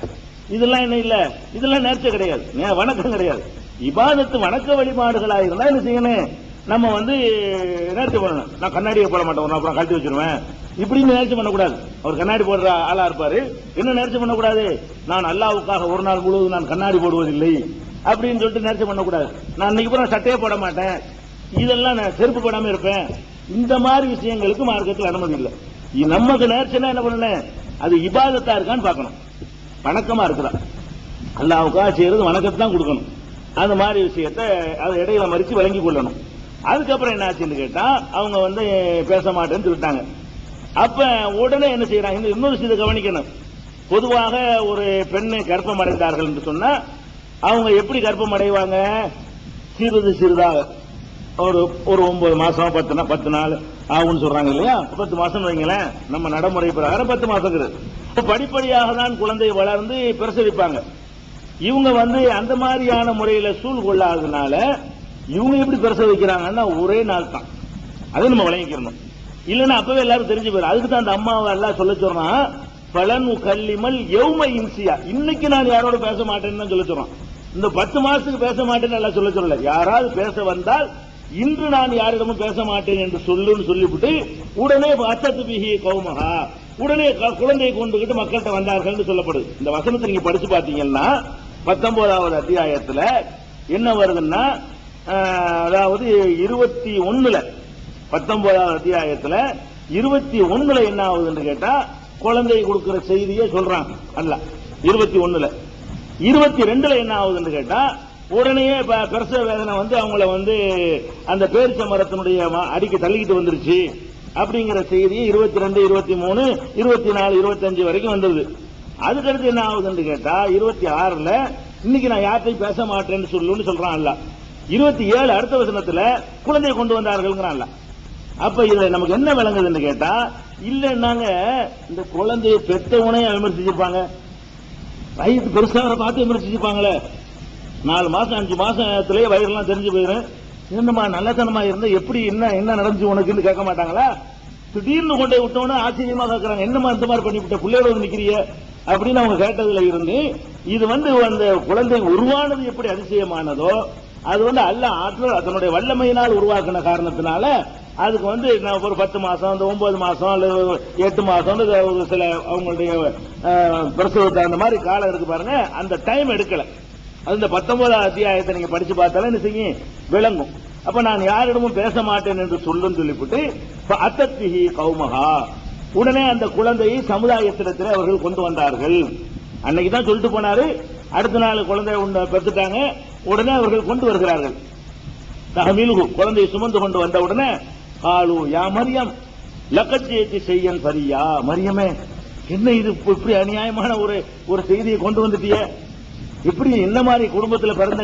இதெல்லாம் என்ன இல்ல, இதெல்லாம் நேர்ச்சி கிடையாது, வணக்கம் கிடையாது. இபாதத்து வணக்க வழிபாடுகளா இருந்தா என்ன செய்யணும், நம்ம நேர்ச்சி பண்ணணும். நான் கண்ணாடியை போட மாட்டேன், அப்புறம் கழட்டி வச்சிருவேன், இப்படின்னு நேர்ச்சி பண்ணக்கூடாது. அவர் கண்ணாடி போடுற ஆளா இருப்பாரு, என்ன நேர்ச்சி பண்ணக்கூடாது, நான் அல்லாஹ்வுக்காக ஒரு நாள் முழுவதும் நான் கண்ணாடி போடுவதில்லை அப்படின்னு சொல்லிட்டு நேர்ச்சி பண்ணக்கூடாது. நான் இன்னைக்கு பூரா சட்டையே போட மாட்டேன், இதெல்லாம் நான் செருப்பு போடாம இருப்பேன், இந்த மாதிரி விஷயங்களுக்கு மார்க்கத்தில் அனுமதி இல்லை. நமக்கு நேர்ச்சினா என்ன பண்ணணும், அது இபாதத்தா இருக்கான்னு பார்க்கணும், வணக்கமா இருக்குதா, அல்லாஹ்வுக்காக செய்யறது வணக்கத்தை தான் கொடுக்கணும். அந்த மாதிரி விஷயத்தை அதை இடையில மறிச்சு விளங்கி கொள்ளணும். அதுக்கப்புறம் என்ன ஆச்சுன்னு கேட்டா, அவங்க பேச மாட்டேன்னு சொல்லிட்டாங்க. அப்ப உடனே என்ன செய்யறாங்க, இன்னொரு விஷயத்தை கவனிக்கணும். பொதுவாக ஒரு பெண்ணை கர்ப்பம் அடைந்தார்கள் என்று சொன்னா அவங்க எப்படி கர்ப்பம் அடைவாங்க, சிறிது சிறிதாக ஒரு 9 மாசம் 10 நாள் ஆகும்னு சொல்றாங்க இல்லையா, 10 மாசம் வைங்களேன். நம்ம நடைமுறை பிரகாரம் 10 மாசம். படிப்படியாக தான் குழந்தை வளர்ந்து பிரசவிப்பாங்க. இவங்க அந்த மாதிரியான முறையில சூழ் கொள்ளாததுனால இவங்க எப்படி பிரசவிக்கிறாங்கன்னா ஒரே நாள் தான். அதை நம்ம வழங்கிக்கணும், இல்லன்னா அப்பவே எல்லாரும் தெரிஞ்சு போயிடும். அதுக்கு தான் அந்த அம்மாவை எல்லாம் சொல்ல சொல்றான், பலன் கல்லிமல் யௌம இன்சியா, இன்னைக்கு நான் யாரோட பேச மாட்டேன்னு சொல்ல சொல்றான். இந்த 10 மாசத்துக்கு பேச மாட்டேன்னு எல்லாம் சொல்ல சொல்லல, யாராவது பேச வந்தால் இன்று நான் யாரிடமும் பேச மாட்டேன் என்று சொல்லுன்னு சொல்லிவிட்டு உடனே அத்தத்து பிஹி கௌமஹா, உடனே குழந்தையை கொண்டுகிட்டு மக்கள்கிட்ட வந்தார்கள் சொல்லப்படுது. இந்த வசனத்தை நீங்க படிச்சு பாத்தீங்கன்னா 19வது அத்தியாயத்துல என்ன வருதுன்னா, அதாவது 21ல 19வது அத்தியாயத்துல 21ல என்ன ஆகுதுன்னு கேட்டா, குழந்தை கொடுக்கிற செய்தியை சொல்றாங்க அல்ல. 21ல 22ல என்ன ஆகுதுன்னு கேட்டா, உடனே பிரசவ வேதனை அவங்கள அந்த பேரிச்ச மரத்தினுடைய அடிக்க தள்ளிக்கிட்டு வந்துருச்சு அப்படிங்கிற செய்தி 22, 23, 24, 25 வரைக்கும் வந்தது. அதுக்கடுத்து என்ன ஆகுதுன்னு கேட்டா 26ல இன்னைக்கு நான் யார்ட்டையும் பேச மாட்டேன்னு சொல்லுன்னு சொல்றான் அல்ல. 27 அடுத்த வசனத்துல குழந்தையை கொண்டு வந்தார்கள். அப்ப இதுல நமக்கு என்ன விளங்குதுன்னு கேட்டா, இல்லன்னாங்க இந்த குழந்தையை பெற்றவனே விமர்சிச்சிருப்பாங்க, வயிற்று பெருசாக பார்த்து விமர்சிச்சிருப்பாங்களே. 4 மாசம் 5 மாசத்திலேயே வயிறுலாம் தெரிஞ்சு போயிடும். என்னமா நல்லத்தனமா இருந்தா எப்படி என்ன நடந்துச்சு உனக்குன்னு கேட்க மாட்டாங்களா? திடீர்னு கொண்டே விட்டோன்னு ஆச்சரியமா கேட்கறாங்க, என்னமா இந்த மாதிரி பண்ணிவிட்ட பிள்ளையோட நிக்கிறிய அப்படின்னு அவங்க கேட்டதுல இருந்து இது அந்த குழந்தை உருவானது எப்படி அதிசயமானதோ அது அல்லாஹ் ஆற்றல் அதனுடைய வல்லமையினால் உருவாக்கின காரணத்தினால அதுக்கு ஒரு 10 மாசம், 9 மாசம் அல்லது 8 மாசம் சில அவங்களுடைய பிரசவத்தை அந்த மாதிரி காலம் இருக்கு பாருங்க, அந்த டைம் எடுக்கல. அது இந்த 19வது அத்தியாயத்தை நீங்க படிச்சு பார்த்தாலும் என்ன செய்யும், விளங்கும். அப்ப நான் யாரிடமும் பேச மாட்டேன் என்று சொல்லுன்னு சொல்லிவிட்டு அத்தத்திஹி கௌமஹா, உடனே அந்த குழந்தையை சமுதாயத்திடத்தில் அவர்கள் கொண்டு வந்தார்கள். அன்னைக்கு தான் சொல்லிட்டு போனாரு, அடுத்த நாள் குழந்தை பெற்றுட்டாங்க, உடனே அவர்கள் கொண்டு வருகிறார்கள். தஹமீலுஹு, குழந்தையை சுமந்து கொண்டு வந்த உடனே காலு யா மரியம் லக்கஜேதி செய்யன் சரியா, மரியமே என்ன இது இப்படி அநியாயமான ஒரு செய்தியை கொண்டு வந்துட்டிய, இப்படி என்ன மாதிரி குடும்பத்தில் பிறந்த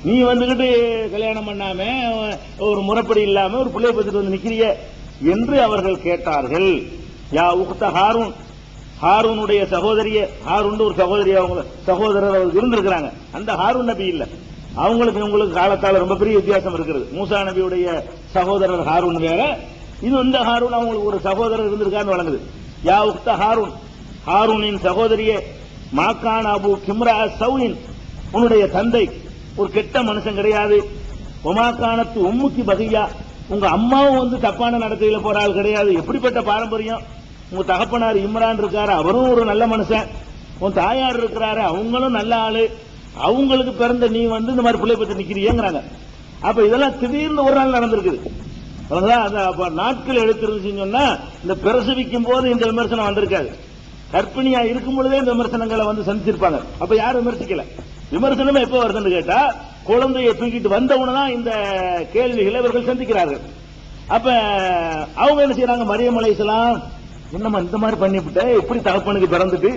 நீ வந்துகிட்டு கல்யாணம் பண்ணாம ஒரு முறைப்படி இல்லாம ஒரு பிள்ளையை பத்திட்டு நிக்கிறிய என்று அவர்கள் கேட்டார்கள். யா உக்த ஹாரூன், ஹாரூனுடைய சகோதரிய ஹாரூன் ஒரு சகோதரி அவங்க சகோதரர் அவருக்கு இருந்திருக்கிறாங்க. அந்த ஹாரூன் நபி இல்ல, அவங்களுக்கு உங்களுக்கு காலத்தால ரொம்ப பெரிய வித்தியாசம் இருக்கிறது. மூசா நபியுடைய சகோதரர் ஹாரூன் வேற, இது இந்த ஹாரூன் அவங்களுக்கு ஒரு சகோதரர் இருந்திருக்கான்னு வழங்குது. யா உக்த ஹாரூன், ஹாரூனின் சகோதரியே, மாக்கான் அபு கிம்ரா சவுனின், உன்னுடைய தந்தை ஒரு கெட்ட மனுஷன் கிடையாது. ஒமாக்கானத்து உம்முக்கு பகையா, உங்க அம்மாவும் வந்து தப்பான நடத்தையில போற ஆள் கிடையாது. எப்படிப்பட்ட பாரம்பரியம். உங்க தகப்பனார் இம்ரான் இருக்காரு, அவரும் ஒரு நல்ல மனுஷன். உன் தாயார் இருக்கிறாரு, அவங்களும் நல்ல ஆளு. அவங்களுக்கு பிறந்த நீ வந்து இந்த மாதிரி பிள்ளை பத்தி நிக்கிறீங்கிறாங்க. அப்ப இதெல்லாம் திடீர்னு ஒரு நாள் நடந்திருக்குது. நாட்கள் எடுத்துருந்துச்சுன்னு சொன்னா இந்த பிரசவிக்கும் போது இந்த விமர்சனம் வந்திருக்காது. கர்ப்பிணியா இருக்கும் பொழுதே இந்த விமர்சனங்களை வந்து சந்திச்சிருப்பாங்க. அப்ப யாரும் விமர்சிக்கல. விமர்சனமே எப்ப வருதுன்னு கேட்டா குழந்தையை தூக்கிட்டு வந்தவுடனே இந்த கேள்விகளை இவர்கள் சந்திக்கிறார்கள். அப்ப அவங்க என்ன செய்யறாங்க, மரியம் அலைஹிஸ்ஸலாம் என்னமா இந்த மாதிரி பண்ணிவிட்ட, எப்படி தகப்பனுக்கு பிறந்துட்டு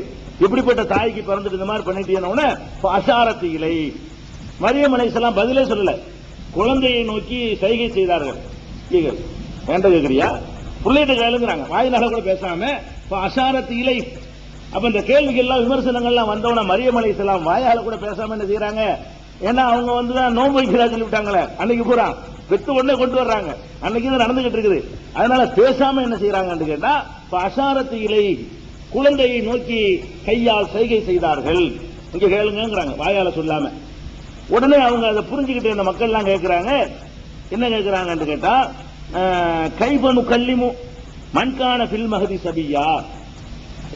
இப்படிப்பட்ட தாய்க்கு பிறந்துட்டு இந்த மாதிரி பண்ணிட்டீங்கன்னா அசாரத்து இலை. மரியம் அலைஹிஸ்ஸலாம் பதிலே சொல்லல, குழந்தையை நோக்கி சைகை செய்தார்கள். வேண்ட கேட்கறியா, பிள்ளைகிட்ட கேளுங்கிறாங்க, வாயிலாக கூட பேசாம அசாரத்து இலை. அப்ப இந்த கேள்விகள்லாம் விமர்சனங்கள்லாம் வந்தவன மரியம் அலைஹிஸ்ஸலாம் வாயால கூட பேசாம என்ன செய்யறாங்க, ஏன்னா அவங்க வந்துதான் நோன்பு வைக்கிறா சொல்லிவிட்டாங்களே, அன்னைக்கு பூரா பெத்து உடனே கொண்டு வர்றாங்க, அன்னைக்கு இது நடந்துகிட்டு இருக்குது. அதனால பேசாம என்ன செய்யறாங்கன்னு கேட்டா அசாரத்து இலை, குழந்தையை நோக்கி கையால் சைகை செய்தார்கள். இங்க கேளுங்கிறாங்க, வாயால சொல்லாம. உடனே அவங்க அதை புரிஞ்சுக்கிட்டு இந்த மக்கள் எல்லாம் கேட்கிறாங்க, என்ன கேட்கிறாங்கன்னு கேட்டா கைபனு கல்லிமு மண்கான பில் மகதி சபியா,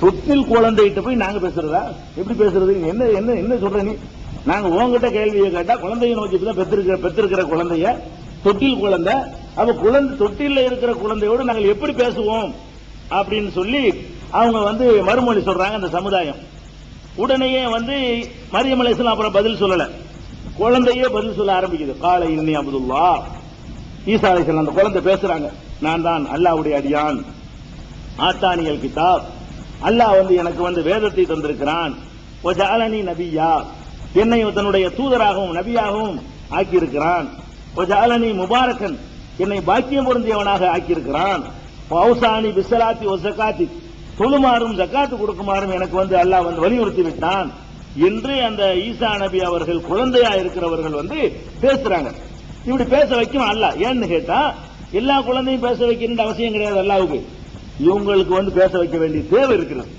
தொட்டில் குழந்தைகிட்ட போய் நாங்க பேசுறதா, எப்படி பேசுறது, என்ன என்ன என்ன சொல்ற நீ, நாங்க உங்ககிட்ட கேள்வியை கேட்டா குழந்தையை நோக்கி பெற்றிருக்கிற குழந்தைய தொட்டில் குழந்தை, அப்ப குழந்தை தொட்டில இருக்கிற குழந்தையோடு நாங்கள் எப்படி பேசுவோம் அப்படின்னு சொல்லி அவங்க வந்து மறுமொழி சொல்றாங்க அந்த சமுதாயம். உடனேயே வந்து மரியம் அலைஹிஸ்ஸலாம் அப்புறம் பதில் சொல்லல, குழந்தையே பதில் சொல்ல ஆரம்பிக்குது. காலை இன்னி அப்துல்லா, ஈசா அலைஹிஸ்ஸலாம் அந்த குழந்தை பேசுறாங்க, நான் தான் அல்லாஹ்வுடைய அடியான். ஆத்தானியல் கிதாப், அல்லாஹ் வந்து எனக்கு வந்து வேதத்தை தந்திருக்கிறான். வஜஅலனி நபியா, என்னை தன்னுடைய தூதராகவும் நபியாகவும் ஆக்கியிருக்கிறான். வஜஅலனி முபாரக்கன், என்னை பாக்கியம் பொருந்தியவனாக ஆக்கியிருக்கிறான். வௌசானி பிஸ்ஸலாத்தி வஸகாத்தி, தொழுமாறும் ஜக்காத்து கொடுக்குமாறும் எனக்கு வந்து அல்லாஹ் வந்து வலியுறுத்தி விட்டான் என்று அந்த ஈசா நபி அவர்கள் குழந்தையா இருக்கிறவர்கள் வந்து பேசுறாங்க. இப்படி பேச வைக்கும் அல்லாஹ். ஏன்னு கேட்டா எல்லா குழந்தையும் பேச வைக்கிற அவசியம் கிடையாது அல்லாஹ்வுக்கு. இவங்களுக்கு வந்து பேச வைக்க வேண்டிய தேவை இருக்கிறது.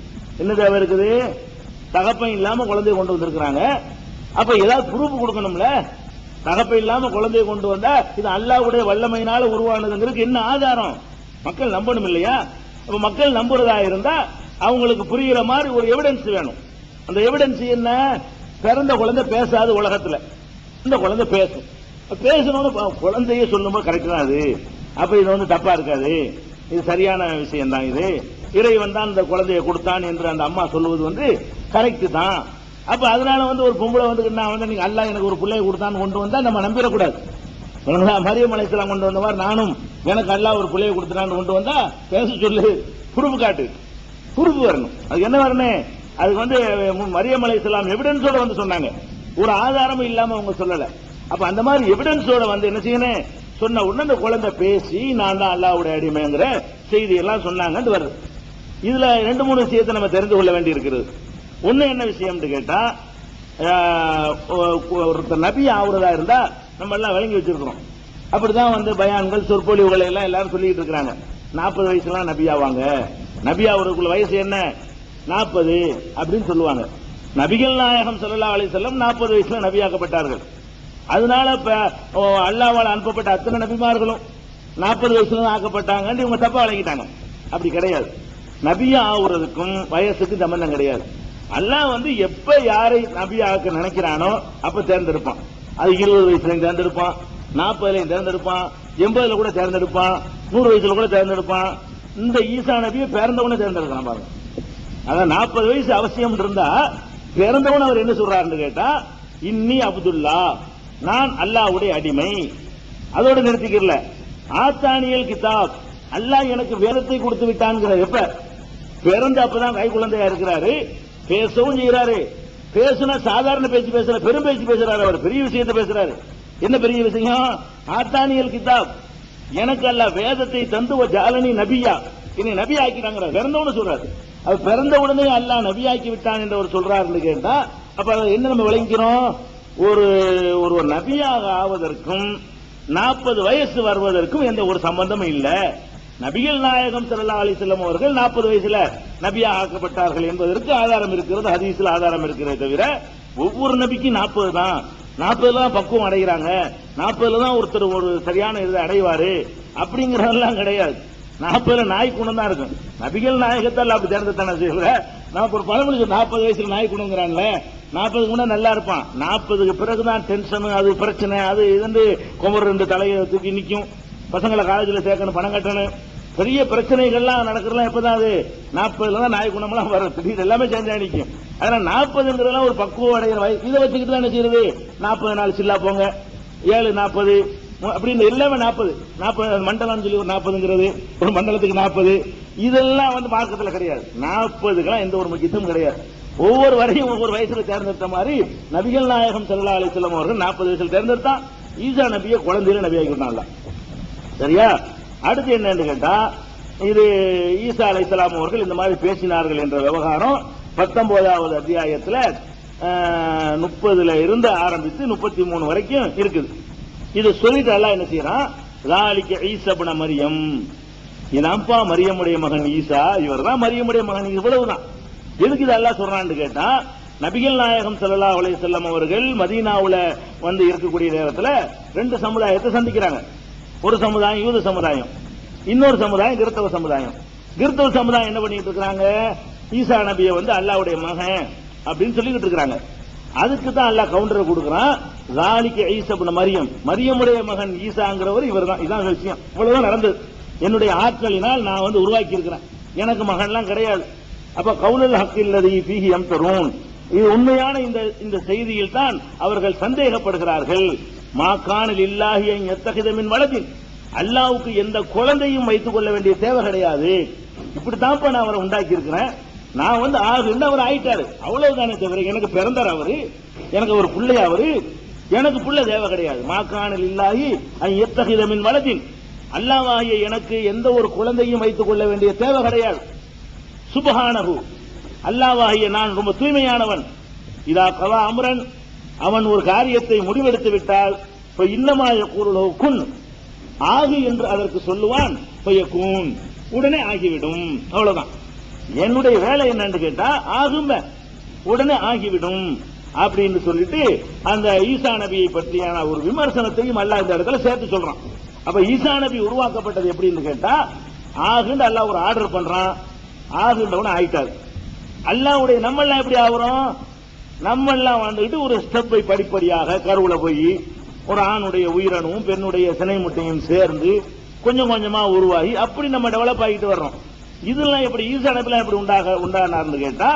என்ன தேவை இருக்குது, தகப்பன் இல்லாம குழந்தைய கொண்டு வந்திருக்கிறாங்க. அப்ப ஏதாவது ப்ரூஃப் கொடுக்கணும்ல, தகப்பன் இல்லாம குழந்தைய கொண்டு வந்தா இது அல்லாஹ்வுடைய வல்லமையினால உருவானதுங்கிறதுக்கு என்ன ஆதாரம், மக்கள் நம்பணும் இல்லையா? அப்ப மக்கள் நம்புறதா இருந்தா அவங்களுக்கு புரிகிற மாதிரி ஒரு எவிடன்ஸ் வேணும். அந்த எவிடன்ஸ் என்ன, பிறந்த குழந்தை பேசாது உலகத்துல, இந்த குழந்தை பேசும். பேசணும்னு குழந்தைய சொல்லும்போது கரெக்ட் தான் அது. அப்ப இது வந்து தப்பா இருக்காது, இது சரியான விஷயம் தான். இது இறைவன் தான் இந்த குழந்தையை கொடுத்தான் என்று அந்த அம்மா சொல்லுவது வந்து கரெக்ட் தான். அப்ப அதனால வந்து ஒரு பொம்பளை வந்து நான் வந்து நீங்க அல்லாஹ் எனக்கு ஒரு பிள்ளையை கொடுத்தான்னு கொண்டு வந்தா நம்ம நம்பிடக்கூடாது. மரியம் அலைஹிஸ்ஸலாம் கொண்டு வந்த மாதிரி நானும் எனக்கு அல்லாஹ் ஒரு பிள்ளையை கொடுத்துட்டான்னு கொண்டு வந்தா பேச சொல்லு, புருப்பு காட்டு, புருப்பு வரணும். அது என்ன வரணும், அதுக்கு வந்து மரியம் அலைஹிஸ்ஸலாம் எவிடன்ஸோட வந்து சொன்னாங்க, ஒரு ஆதாரமும் இல்லாம அவங்க சொல்லல. அப்ப அந்த மாதிரி எவிடன்ஸோட வந்து என்ன செய்யணும், சொன்ன உடனே அந்த குழந்தை பேசி நான் தான் அல்லாஹ்வுடைய அடிமைங்கிற செய்தி எல்லாம் சொன்னாங்கன்னு வருது. இதுல 2-3 விஷயத்தை நம்ம தெரிந்து கொள்ள வேண்டி இருக்கிறது. ஒண்ணு என்ன விஷயம் கேட்டா, ஒருத்தர் நபி ஆகுறதா இருந்தா நம்ம எல்லாம் விளங்கி வச்சிருக்கிறோம். அப்படிதான் வந்து பயான்கள் சொற்பொழிவுகளை எல்லாம் எல்லாரும் சொல்லிட்டு இருக்கிறாங்க. 40 வயசுலாம் நபி ஆவாங்க, நபி ஆகுறதுக்குள்ள வயசு என்ன 40 அப்படின்னு சொல்லுவாங்க. நபிகள் நாயகம் ஸல்லல்லாஹு அலைஹி வஸல்லம் 40 வயசுல நபியாக்கப்பட்டார்கள். அதனால அல்லாஹ்வால் அனுப்பப்பட்ட அத்தனை நபிமார்களும் 40 வயசுல தான் ஆக்கப்பட்டாங்கன்னு இவங்க தப்பா வழங்கிட்டாங்க. அப்படி கிடையாது. நபியா ஆகுறதுக்கும் வயசுக்கு சம்பந்தம் கிடையாது. அல்லாஹ் வந்து எப்ப யாரை நபியாக்க நினைக்கிறானோ அப்ப தேர்ந்தெடுப்பான். அது 20 வயசுலையும் தேர்ந்தெடுப்பான், 40லையும் தேர்ந்தெடுப்பான், 80ல கூட தேர்ந்தெடுப்பான், 100 வயசுல கூட தேர்ந்தெடுப்பான். இந்த ஈசா நபியை பிறந்தவனே தேர்ந்தெடுக்கலாம் பாருங்க. அதான் 40 வயசு அவசியம் இருந்தா பிறந்தவன் அவர் என்ன சொல்றாருன்னு கேட்டா, இன்னி அப்துல்லா, நான் அல்லாஹ்வுடைய அடிமை. அதோட நிறுத்திக்கல, ஆத்தானியல் கிதாப், அல்லாஹ் எனக்கு வேதத்தை கொடுத்து விட்டான்ங்கிற. எப்ப பிறந்த அப்பதான் கை குழந்தையா இருக்கிறாரு, பேசவும் செய்யறாரு. பேசுனா சாதாரண பேச்சு பேசுற, பெரும் பேச்சு பேசுறாரு, அவர் பெரிய விஷயத்தை பேசுறாரு. என்ன பெரிய விஷயம், ஆத்தானியல் கிதாப், எனக்கு அல்லாஹ் வேதத்தை தந்து ஜாலனி நபியா, என்னை நபி ஆக்கிட்டாங்க, பிறந்தவனு சொல்றாரு. அது பிறந்த உடனே அல்லாஹ் நபியாக்கி விட்டான் என்று அவர் சொல்றாருன்னு கேட்டா அப்ப என்ன நம்ம விளங்கிறோம்? ஒரு நபியாக ஆவதற்கும் 40 வயசு வருவதற்கும் எந்த ஒரு சம்பந்தமும் இல்ல. நபிகள் நாயகம் ஸல்லல்லாஹு அலைஹி வஸல்லம் அவர்கள் 40 வயசுல நபியாக ஆக்கப்பட்டார்கள் என்பதற்கு ஆதாரம் இருக்கிறது, ஹதீஸ்ல ஆதாரம் இருக்கிறது. தவிர ஒவ்வொரு நபிக்கும் 40 தான், 40 தான் பக்குவம் அடைகிறாங்க, 40 தான் ஒருத்தர் ஒரு சரியான இதை அடைவாரு அப்படிங்கறதெல்லாம் கிடையாது. 40 நாய் குணம் தான் இருக்கும். நபிகள் நாயகத்தால் அப்படி தேர்ந்தெடுத்தான செய்யல. நமக்கு ஒரு பழமொழி 40 வயசுல நாய் குணங்கிறான்ல, 40 குணம் நல்லா இருப்பான், 40க்கு பிறகுதான் டென்ஷன், அது பிரச்சனை, அது இது குமர் 2 தலையை தூக்கி நிற்கும், பசங்களை காலேஜில் சேர்க்கணும், பணம் கட்டணும், பெரிய பிரச்சனைகள்லாம் நடக்கிறலாம். எப்பதான் அது 40ல தான் நாய் குணம்லாம் வரும், திடீர்னு எல்லாமே சேஞ்சா நிற்கும். அதனால 40ங்கிறதெல்லாம் ஒரு பக்குவம் அடைகிற வயசு. இதை வச்சுக்கிட்டு தான் என்ன செய்யறது? 40 நாள் சில்லா போங்க, 7 40 அப்படின்னு எல்லாமே 40 மண்டலம் சொல்லி ஒரு 40ங்கிறது, ஒரு மண்டலத்துக்கு 40, இதெல்லாம் மார்க்கத்தில் கிடையாது. 40க்கெல்லாம் எந்த ஒரு முக்கியத்துவம் கிடையாது. ஒவ்வொரு வரையும் ஒவ்வொரு வயசுல தேர்ந்தெடுத்த மாதிரி நபிகள் நாயகம் ஸல்லல்லாஹு அலைஹி வஸல்லம் அவர்கள் 40 வயசுல தேர்ந்தெடுத்தான். ஈசா நபியை குழந்தையில நபியாக்கி விட்டான்ல. சரியா? அடுத்து என்னன்னு கேட்டா, இது ஈசா அலைஹிஸ்ஸலாம் அவர்கள் இந்த மாதிரி பேசினார்கள் என்ற விவகாரம் 19வது அத்தியாயத்துல 30ல இருந்து ஆரம்பித்து 33 வரைக்கும் இருக்குது. இது சொல்லிட்டு அல்லாஹ் என்ன செய்யறான்? ஸாலிக ஈஸா இப்னு மரியம், இதான்ப்பா மரியமுடைய மகன் ஈசா, இவர்தான் மரியமுடைய மகன். இவ்வளவுதான். எதுக்கு இது அல்லாஹ் சொல்றான்னு கேட்டா, நபிகள் நாயகம் ஸல்லல்லாஹு அலைஹி வஸல்லம் அவர்கள் மதீனாவுல இருக்கக்கூடிய நேரத்தில் 2 சமுதாயத்தை சந்திக்கிறாங்க. ஒரு சமுதாயம் யூத சமுதாயம், இன்னொரு சமுதாயம் கிறிஸ்தவ சமுதாயம். கிறிஸ்தவ சமுதாயம் என்ன பண்ணிட்டு இருக்காங்க? ஈசா நபியை அல்லாஹ்வுடைய மகன் அப்படின்னு சொல்லிட்டு இருக்காங்க. அதுக்கு தான் அல்லாஹ் கவுண்டர் கொடுக்கிறான். ஸாலிக ஈஸா இப்னு மரியம், மரியமுடைய மகன் ஈசாங்கிறவர் இவர்தான். இதான் விஷயம். இவ்வளவுதான் நடந்தது. என்னுடைய ஆட்களினால் நான் உருவாக்கி இருக்கிறேன், எனக்கு மகன்லாம் கிடையாது. அப்ப கவுலுல் ஹக்கில்லதி ஃபீஹி யம்தரூன், இது உண்மையான இந்த செய்தியில் தான் அவர்கள் சந்தேகப்படுகிறார்கள். மா கான லில்லாஹி அன் யத்தகித மின் வலதின், அல்லாஹ்வுக்கு எந்த குழந்தையும் வைத்துக் கொள்ள வேண்டிய தேவை கிடையாது. இப்படித்தான் நான் அவரை உண்டாக்கி இருக்கிறேன். நான் ஆகுன்னு அவர் ஆயிட்டாரு, அவ்வளவுதானே தவிர எனக்கு பிறந்தார் அவரு, எனக்கு ஒரு பிள்ளை அவரு, எனக்கு புள்ள தேவை கிடையாது. மா கான லில்லாஹி அன் யத்தகித மின் வலதின், அல்லாஹ்வாகிய எனக்கு எந்த ஒரு குழந்தையும் வைத்துக் கொள்ள வேண்டிய தேவை கிடையாது. சுப்ஹானஹு, அல்லாஹ்வாகிய நான் ரொம்ப தூய்மையானவன். இதா கவா அம்ரன், அவன் ஒரு காரியத்தை முடிவெடுத்து விட்டால் இன்னமா யகூலு குன், ஆகு என்று அதற்கு சொல்லுவான், ஃபயகூன், உடனே ஆகிவிடும். அவ்வளவுதான். என்னுடைய வேலை என்னன்னு கேட்டா ஆகும், உடனே ஆகிவிடும் அப்படின்னு சொல்லிட்டு அந்த ஈசா நபியை பற்றியான ஒரு விமர்சனத்தையும் அல்லாஹ் இந்த இடத்துல சேர்த்து சொல்றான். அப்ப ஈசா நபி உருவாக்கப்பட்டது எப்படின்னு கேட்டா, ஆகுன்னு அல்லாஹ் ஒரு ஆர்டர் பண்றான், ஆகுன்றவன ஆயிட்டாரு. அல்லாஹ்வுடைய நம்மெல்லாம் எப்படி ஆகுறோம்? நம்மெல்லாம் ஒரு ஸ்டெப்பை படிப்படியாக கருவுல போய் ஒரு ஆணுடைய உயிரணுவும் பெண்ணுடைய சினை முட்டையும் சேர்ந்து கொஞ்சம் கொஞ்சமா உருவாகி அப்படி நம்ம டெவலப் ஆகிட்டு வர்றோம். இதெல்லாம் எப்படி ஈசா நபிலாம் எப்படி உண்டானார்னு கேட்டா,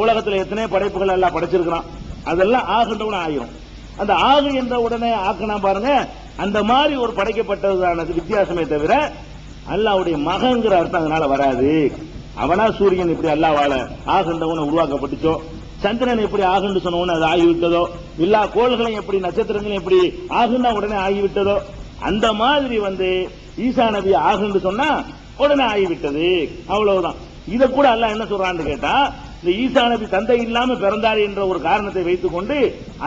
உலகத்தில் எத்தனை படைப்புகள் எல்லாம் படைச்சிருக்கிறான், அதெல்லாம் ஆகுன்றவன ஆயிரும். அந்த ஆகு என்ற உடனே ஆக்கினா பாருங்க, அந்த மாதிரி ஒரு படைக்கப்பட்டதான வித்தியாசமே தவிர அல்லாஹ்வுடைய மகன்கிற அர்த்தம் அதனால வராது. அவனா சூரியன் இப்படி அல்லாஹ்வால ஆகுன்றவன உருவாக்கப்பட்டுச்சோ, சந்திரன் எப்படி ஆகுன்னு சொன்னவன அது ஆகிவிட்டதோ, எல்லா கோள்களையும் எப்படி நட்சத்திரங்களும் எப்படி ஆகுன்னா உடனே ஆகிவிட்டதோ, அந்த மாதிரி ஈசா நபி ஆகுன்னு சொன்னா உடனே ஆகிவிட்டது. அவ்வளவுதான். இத கூட அல்லாஹ் என்ன சொல்றான்னு கேட்டா, இந்த ஈசா நபி தந்தை இல்லாம பிறந்தார் என்ற ஒரு காரணத்தை வைத்துக் கொண்டு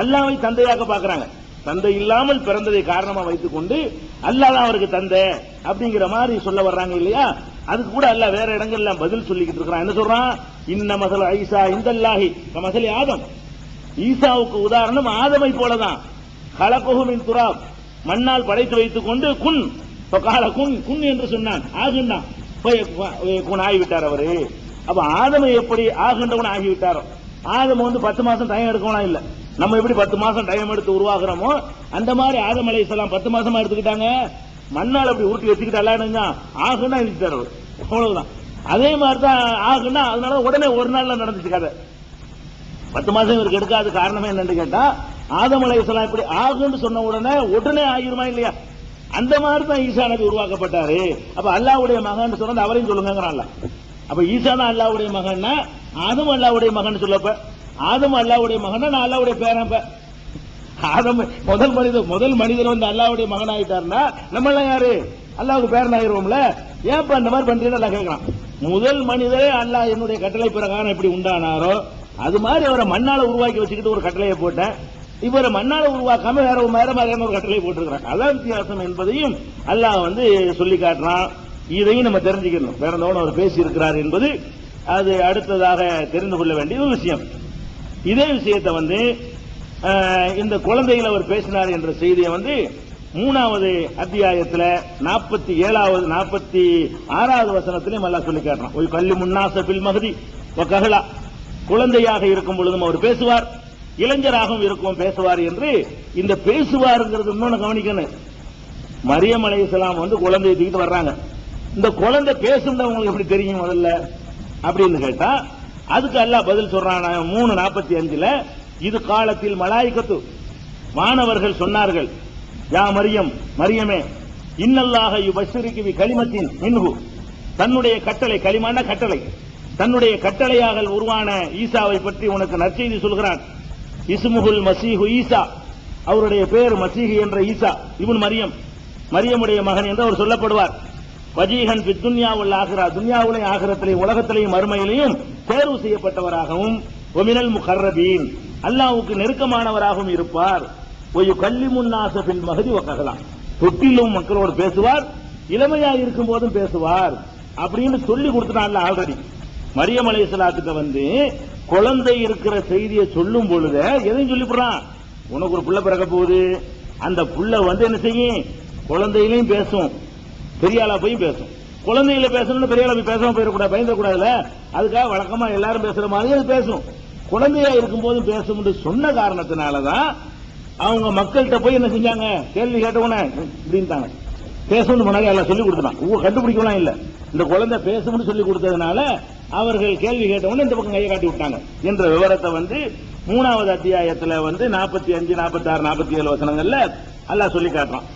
அல்லாஹ்வை தந்தையாக பார்க்கறாங்க. தந்தை இல்லாமல் பிறந்ததை காரணமா வைத்துக் கொண்டு அல்லாஹ் தான் அவருக்கு தந்தை அப்படிங்கிற மாதிரி சொல்ல வர்றாங்க இல்லையா? அதுக்கு கூட அல்லாஹ் வேற இடங்கள்ல பதில் சொல்லிக்கிட்டு இருக்கிறான். என்ன சொல்றான்? இன்ன மஸல ஈசா இந்தல்லாஹி கமஸலி ஆதம், ஈசாவுக்கு உதாரணம் ஆதமை போலதான். கலகஹு மின் துராப், மண்ணால் படைத்து வைத்துக் கொண்டு குன் ஃபகால குன், குன் என்று சொன்னான், ஆகுன்னா குன் ஆகிவிட்டார் அவரு. அப்ப ஆதமை எப்படி ஆகுன்றவன் ஆகிவிட்டாரோ, ஆதம் 10 மாசம் டைம் எடுக்கணும் இல்ல, நம்ம எப்படி 10 மாசம் டைம் எடுத்து உருவாக்குறோமோ அந்த மாதிரி ஆதம் அலைஹிஸ்ஸலாம் 10 மாசமா எடுத்துக்கிட்டாங்க. மண்ணால் அப்படி உருட்டி வச்சுக்கிட்டு அல்லாஹ் ஆகுன்னா இருந்துட்டார், அவ்வளவுதான். அதே மாதிரி தான் ஆகுன்னா, அதனால உடனே ஒரு நாள்ல நடந்துச்சு கதை. 10 மாசம் இவருக்கு எடுக்காத காரணமே என்னன்னு கேட்டா, ஆதம் அலைஹிஸ்ஸலாம் இப்படி ஆகுன்னு சொன்ன உடனே ஆகிருமா இல்லையா? அந்த மாதிரி தான் ஈசா நபி உருவாக்கப்பட்டாரு. அப்ப அல்லாஹ்வுடைய மகன் சொன்னது அவரையும் சொல்லுங்கிறான்ல. அப்ப ஈசா தான் அல்லாஹ்வுடைய மகன்னா, ஆதம் அல்லாஹ்வுடைய மகன் சொல்லப்ப, ஆதம் அல்லாஹ்வுடைய மகன்னா நான் அல்லாஹ்வுடைய பேரன். ஆதம் முதல் மனிதர் அல்லாஹ்வுடைய மகன் ஆயிட்டாருன்னா நம்ம எல்லாம் யாரு? அல்லாஹ்வுக்கு பேரன் ஆயிருவோம்ல. ஏன் அந்த மாதிரி பண்றீங்க கேட்கலாம். முதல் மனிதரே அல்லாஹ் என்னுடைய கட்டளை பிரகாரம் எப்படி உண்டானாரோ அது மாதிரி அவரை மண்ணால உருவாக்கி வச்சுக்கிட்டு ஒரு கட்டளையை போட்டேன். இவரை மண்ணால உருவாக்காம வேற மாதிரியான ஒரு கட்டளை போட்டிருக்கிறாங்க. அதான் வித்தியாசம் என்பதையும் அல்லாஹ் சொல்லி காட்டுறான். இதையும் நம்ம தெரிஞ்சுக்கணும். வேற எந்தவனும் அவர் பேசி இருக்கிறார் என்பது அது அடுத்ததாக தெரிந்து கொள்ள வேண்டிய ஒரு விஷயம். இதே விஷயத்தை இந்த குழந்தைகள் அவர் பேசினார் என்ற செய்தியை 3வது அத்தியாயத்தில் 47வது 46வது வசனத்திலும் அல்லாஹ் சொல்லி காட்டுறான். ஒரு கல்லி முன்னாச பில் மகதி கஹலா, குழந்தையாக இருக்கும் பொழுதும் அவர் பேசுவார், இளைஞராகவும் இருக்கும் பேசுவார் என்று இந்த பேசுவாருங்கிறது இன்னொன்னு கவனிக்கணும். மரியம் அலைஹிஸ்ஸலாம் குழந்தையை தூக்கிட்டு வர்றாங்க. இந்த குழந்தை பேசும் உங்களுக்கு எப்படி தெரியும் முதல்ல அப்படின்னு கேட்டா அதுக்கு அல்லாஹ் பதில் சொல்றான். 3:45 இது காலத்தில் மலாயிகத்து, வானவர்கள் சொன்னார்கள், யா மரியம், மரியமே, இன்னல்லாஹ யுபஷ்ஷிருகி பி கலிமத்தின் மின்ஹு, தன்னுடைய கட்டளை, கலிமான கட்டளை, தன்னுடைய கட்டளையாக உருவான ஈசாவை பற்றி உனக்கு நற்செய்தி சொல்கிறான். இஸ்முஹுல் மசீஹு ஈசா, அவருடைய பெயர் மசீஹ் என்ற ஈசா இப்னு மரியம், மரியமுடைய மகன் என்று அவர் சொல்லப்படுவார். வஜீஹன் ஃபி துன்யா வல் ஆகிரா, துன்யாவிலே ஆகிரத்திலே உலகத்திலேயும் மறுமையிலேயும் தேர்வு செய்யப்பட்டவராகவும், வமினல் முகர்ரபீன், அல்லாஹ்வுக்கு நெருக்கமானவராகவும் இருப்பார். ஒயு கல்லிமுன் நாஸ ஃபில் மஹதி வ கஹலா, தொட்டிலும் மக்களோடு பேசுவார், இளமையாக இருக்கும் போதும் பேசுவார் அப்படின்னு சொல்லி கொடுத்துட்டான் ஆல்ரெடி. மரியம் அலைஹிஸ்ஸலாத்துக்கு குழந்தை இருக்கிற செய்தியை சொல்லும் பொழுது எதையும் சொல்லிவிடுறான். உனக்கு ஒரு புள்ள பிறக்க போகுது, அந்த புள்ள என்ன செய்யும், குழந்தையிலையும் பேசும், பெரியாளா போய் பேசும். குழந்தைகளை பேசணும்னு பெரியாளா போய் பேசாம போயிடக்கூடாது, பயந்துடக்கூடாதுல, அதுக்காக வழக்கமா எல்லாரும் பேசுற மாதிரி அது பேசும். குழந்தையா இருக்கும் போதும் பேசும் என்று சொன்ன காரணத்தினாலதான் அவங்க மக்கள்கிட்ட போய் என்ன செஞ்சாங்க, கேள்வி கேட்டவன இப்படின்ட்டாங்க. பேசணும்னு முன்னாடி எல்லாம் சொல்லி கொடுத்துட்டான், கண்டுபிடிக்கலாம் இல்ல, இந்த குழந்தை பேசும்னு சொல்லி கொடுத்ததுனால அவர்கள் கேள்வி கேட்டவன இந்த பக்கம் கையை காட்டி விட்டாங்க என்ற விவரத்தை 3வது அத்தியாயத்தில் 45, 46, 47 வசனங்கள்ல அல்லாஹ் சொல்லி காட்டுறான்.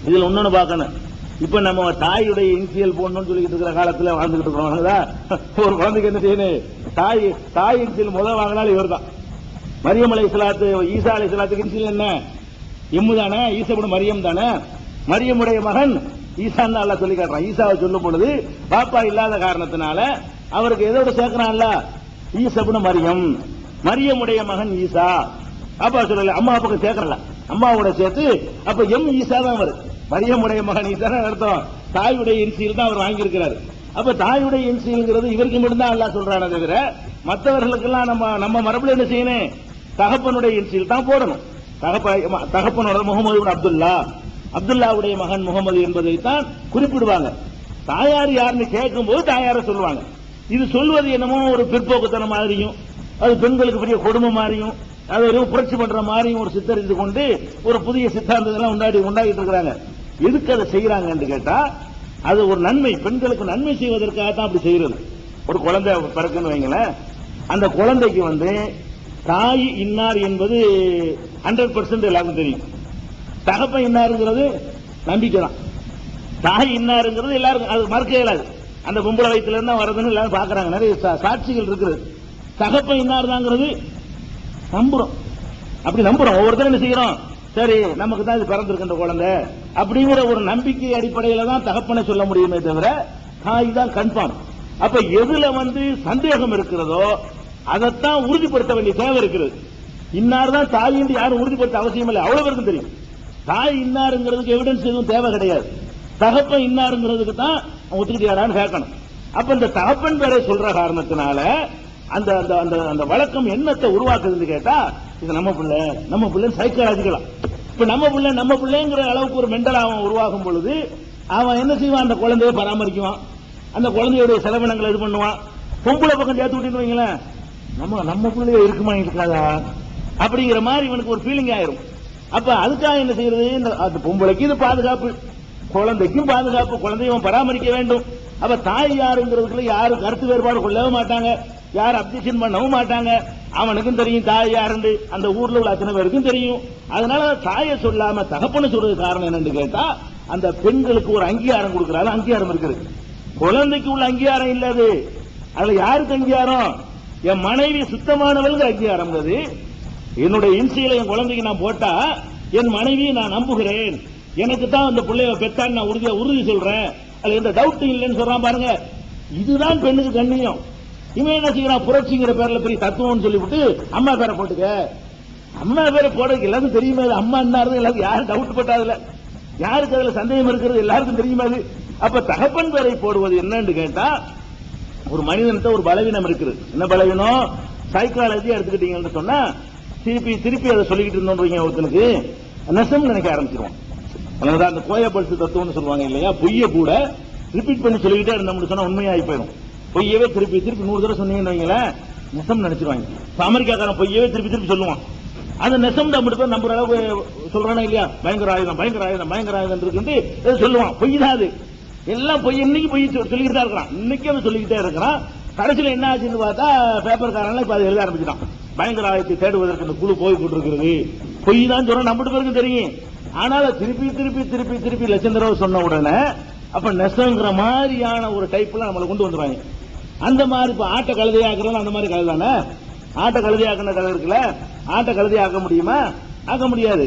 இதுல இன்னொன்னு பார்க்கணும். இப்ப நம்ம தாயுடைய இன்சியல் போடணும்னு சொல்லிட்டு இருக்கிற காலத்துல வாழ்ந்துகிட்டு இருக்கிறோம். ஒரு குழந்தைக்கு என்ன செய்யணும், தாய் இன்சியல் முதல் வாங்கினாலும் இவர் தான். மரியம் அலைஹிஸ்ஸலாத்து, ஈசா அலைஹிஸ்ஸலாத்துக்கு இன்சியல் என்ன, எம்மு தானே, ஈசா மரியம் தானே, மரியமுடைய மகன் ஈசான்னு அல்லாஹ் சொல்லி காட்டுறான். ஈசாவை சொல்லும் பொழுது பாப்பா இல்லாத காரணத்தினால அவருக்கு எதோட சேர்க்கிறான்ல, ஈசா மரியம், மரியமுடைய மகன் ஈசா. அப்பா சொல்லல, அம்மா அப்பாக்கு சேர்க்கல, அம்மாவோட சேர்த்து அப்ப எம் ஈசா தான் வருது. மரியமுடைய மகன் ஈசா அர்த்தம், தாயுடைய இன்சியல் தான் அவர் வாங்கியிருக்கிறார். அப்ப தாயுடைய இன்சியல்ங்கிறது இவருக்கு மட்டும்தான் அல்லாஹ் சொல்றானே தவிர மற்றவர்களுக்கெல்லாம் நம்ம மரபுல என்ன செய்யணும், தகப்பனுடைய இன்சியல் தான் போடணும். தகப்பனோட முகமது அப்துல்லா, அப்துல்லாவுடைய மகன் முகமது என்பதைத்தான் குறிப்பிடுவாங்க. தாயார் யாருன்னு கேட்கும் போது தாயார சொல்லுவாங்க. இது சொல்வது என்னமோ ஒரு பிற்போக்குத்தனம் மாதிரியும், அது பெண்களுக்கு பெரிய கொடுமை மாதிரியும், அது ஒரு புரட்சி பண்ற மாதிரியும் ஒரு சித்தரித்து கொண்டு ஒரு புதிய சித்தாந்தத்தெல்லாம் உண்டாகிட்டு இருக்கிறாங்க. எதுக்கு அதை செய்யறாங்கன்னு கேட்டா அது ஒரு நன்மை, பெண்களுக்கு நன்மை செய்வதற்காக தான் அப்படி செய்யறது. ஒரு குழந்தை பிறக்குன்னு வைங்களேன், அந்த குழந்தைக்கு தாய் இன்னார் என்பது 100% எல்லாருக்கும் தெரியும். தகப்பன் இன்னாருங்கிறது நம்பிக்கை தான். தாய் இன்னாருங்கிறது எல்லாருக்கும் அது மறுக்க இயலாது. அந்த பொம்பளை வயிற்றுல இருந்தா வரதுன்னு எல்லாரும் பாக்குறாங்க, நிறைய சாட்சிகள் இருக்குது. தகப்பன் இன்னார் தாங்கிறது நம்புறோம், அப்படி நம்புறோம். ஒவ்வொருத்தரும் என்ன செய்யறோம், சரி நமக்கு தான் இது பிறந்திருக்கின்ற குழந்தை அப்படிங்கிற ஒரு நம்பிக்கை அடிப்படையில தான் தகப்பனை சொல்ல முடியுமே தவிர தாய் தான் கன்ஃபார்ம். அப்ப எதுல சந்தேகம் இருக்கிறதோ அதைத்தான் உறுதிப்படுத்த வேண்டிய தேவை இருக்கிறது. இன்னார் தான் தாய் என்று யாரும் உறுதிப்படுத்த அவசியம் இல்லை, அவ்வளவு பேருக்கு தெரியும். தாய் இன்னாருங்கிறதுக்கு எவிடன்ஸ் எதுவும் தேவை கிடையாது. தகப்பன் இன்னாருங்கிறதுக்கு தான் ஒத்துக்கிட்டு யாரான்னு கேட்கணும். அப்ப இந்த தகப்பன் பேரை சொல்ற காரணத்தினால அந்த அந்த அந்த வழக்கம் என்னத்தை உருவாக்குதுன்னு கேட்டா இது நம்ம பிள்ளை சைக்காலஜிக்கலாம். இப்ப நம்ம பிள்ளைங்கிற அளவுக்கு ஒரு மென்டல் அவன் உருவாகும் பொழுது அவன் என்ன செய்வான், அந்த குழந்தையை பராமரிக்குவான், அந்த குழந்தையுடைய செலவினங்களை இது பண்ணுவான். பொம்பளை பக்கம் சேர்த்து விட்டு வைங்களேன், நம்ம பிள்ளைய இருக்குமா இருக்காதா அப்படிங்கிற மாதிரி இவனுக்கு ஒரு ஃபீலிங் ஆயிரும். அப்ப அதுக்காக என்ன செய்யறது, அந்த பொம்பளைக்கு இது பாதுகாப்பு, குழந்தைக்கும் பாதுகாப்பு, குழந்தையும் பராமரிக்க வேண்டும். அப்ப தாய் யாருங்கிறதுக்குள்ள யாரும் கருத்து வேறுபாடு கொள்ளவும் மாட்டாங்க, யாரும் அப்ஜெக்ஷன் பண்ணவும் மாட்டாங்க. அவனுக்கும் தெரியும் தாய் யாருன்னு, அந்த ஊர்ல உள்ள அத்தனை பேருக்கும் தெரியும். அதனால தாயை சொல்லாம தகப்பனை சொல்றது காரணம் என்னன்னு கேட்டா அந்த பெண்களுக்கு ஒரு அங்கீகாரம் கொடுக்கறாங்க, அங்கீகாரம் இருக்குது. குழந்தைக்கு உள்ள அங்கீகாரம் இல்லது, அதுல யாருக்கு அங்கீகாரம், என் மனைவி சுத்தமானவளுக்கு அங்கீகாரம். என்னுடைய இன்சியலை என் குழந்தைக்கு நான் போட்டா என் மனைவியை நான் நம்புகிறேன், எனக்கு தான் அந்த பிள்ளைய பெற்றான்னு நான் உறுதி சொல்றேன், அது எந்த டவுட் இல்லைன்னு சொல்றான் பாருங்க. இதுதான் பெண்ணுக்கு கண்ணியம். இவன் என்ன செய்யறான், புரட்சிங்கிற பேர்ல பெரிய தத்துவம் சொல்லிவிட்டு அம்மா பேரை போட்டுக்க. அம்மா பேரை போடுறதுக்கு எல்லாருக்கும் தெரியுமா அம்மா என்ன எல்லாருக்கும் யாரும் டவுட் பட்டாதுல, யாருக்கு அதுல சந்தேகம் இருக்கிறது எல்லாருக்கும் தெரியுமா. அப்ப தகப்பன் பேரை போடுவது என்னன்னு கேட்டா, ஒரு மனிதன்கிட்ட ஒரு பலவீனம் இருக்குது. என்ன பலவீனம்? சைக்காலஜி எடுத்துக்கிட்டீங்கன்னு சொன்னா திருப்பி திருப்பி அதை சொல்லிக்கிட்டு இருந்தோம் ஒருத்தனுக்கு நெசம் நினைக்க ஆரம்பிச்சிருவான். அதனால அந்த கோயப்பல்சு தத்துவம்னு சொல்லுவாங்க இல்லையா, பொய்ய கூட ரிப்பீட் பண்ணி சொல்லிக்கிட்டே இருந்தோம்னு சொன்னா உண்மையாகி போயிடும். பொய்யவே திருப்பி திருப்பி 100 தடவை சொன்னீங்கன்னு வைங்களேன், நெசம் நினைச்சிருவாங்க. அமெரிக்காக்காரன் பொய்யவே திருப்பி திருப்பி சொல்லுவான். அந்த நெசம் நம்மட்டு பேர் நம்புற அளவுக்கு சொல்றானா இல்லையா, பயங்கர ஆயுதம் பயங்கர ஆயுதம் பயங்கர ஆயுதம் இருக்கு சொல்லுவான். பொய் தான் அது, எல்லாம் பொய். இன்னைக்கு பொய் சொல்லிக்கிட்டு தான் இருக்கிறான், இன்னைக்கு அவன் சொல்லிக்கிட்டே இருக்கிறான். கடைசியில் என்ன ஆச்சுன்னு பார்த்தா பேப்பர்காரன் இப்ப அதை எழுத ஆரம்பிச்சிட்டான். பயங்கர ஆயுதத்தை தேடுவதற்கு இந்த குழு போய் போட்டிருக்கிறது பொய் தான் சொல்ற நம்மட்டு பேருக்கு தெரியும். ஆனாலும் திருப்பி திருப்பி திருப்பி திருப்பி லட்சம் தடவை சொன்ன உடனே அப்ப நெசங்கிற மாதிரியான ஒரு டைப்ல நம்மளை கொண்டு வந்துருவாங்க. அந்த மாதிரி இப்ப ஆட்டை கழுதையாக்குறோம், அந்த மாதிரி கழுதை தானே. ஆட்டை கழுதையாக்குன கதை இருக்குல்ல, ஆட்டை கழுதையாக்க முடியுமா? ஆக்க முடியாது.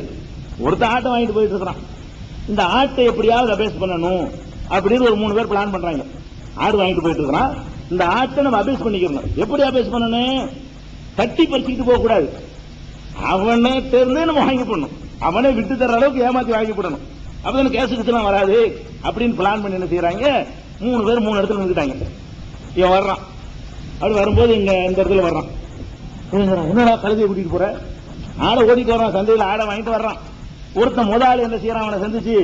ஒருத்தர் ஆட்டை வாங்கிட்டு போயிட்டு இருக்கிறான், இந்த ஆட்டை எப்படியாவது அபேஸ் பண்ணணும் அப்படின்னு ஒரு 3 பேர் பிளான் பண்றாங்க. ஆடு வாங்கிட்டு போயிட்டு இருக்கிறான், இந்த ஆட்டை நம்ம அபேஸ் பண்ணிக்கணும். எப்படி அபேஸ் பண்ணணும்? தட்டி பறிச்சுக்கிட்டு போக கூடாது, அவனை தெரிந்தே நம்ம வாங்கி போடணும், அவனை விட்டு தர அளவுக்கு ஏமாத்தி வாங்கி போடணும். அப்பதான் கேஸ் கிச்சலாம் வராது அப்படின்னு பிளான் பண்ணி என்ன செய்யறாங்க, 3 பேர் 3 இடத்துல நின்றுட்டாங்க. இவன் வர்றான், அப்படி வரும்போது இங்க இந்த இடத்துல வர்றான். என்னடா கழுதையை கூட்டிட்டு போற? ஆடை ஓட்டிட்டு வர்றான், சந்தையில் ஆடை வாங்கிட்டு வர்றான். ஒருத்தன் முதலாளி என்ன செய்யறான், அவனை சந்திச்சு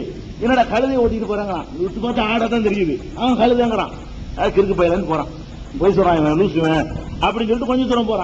என்னடா கழுதையை ஓட்டிட்டு போறாங்க, விட்டு பார்த்தா ஆடை தான் தெரியுது, அவன் கழுதைங்கிறான். கிறுக்கு பயிலன்னு போறான், போய் சொல்றான் லூசுவேன் அப்படின்னு சொல்லிட்டு கொஞ்சம் தூரம் போறான்.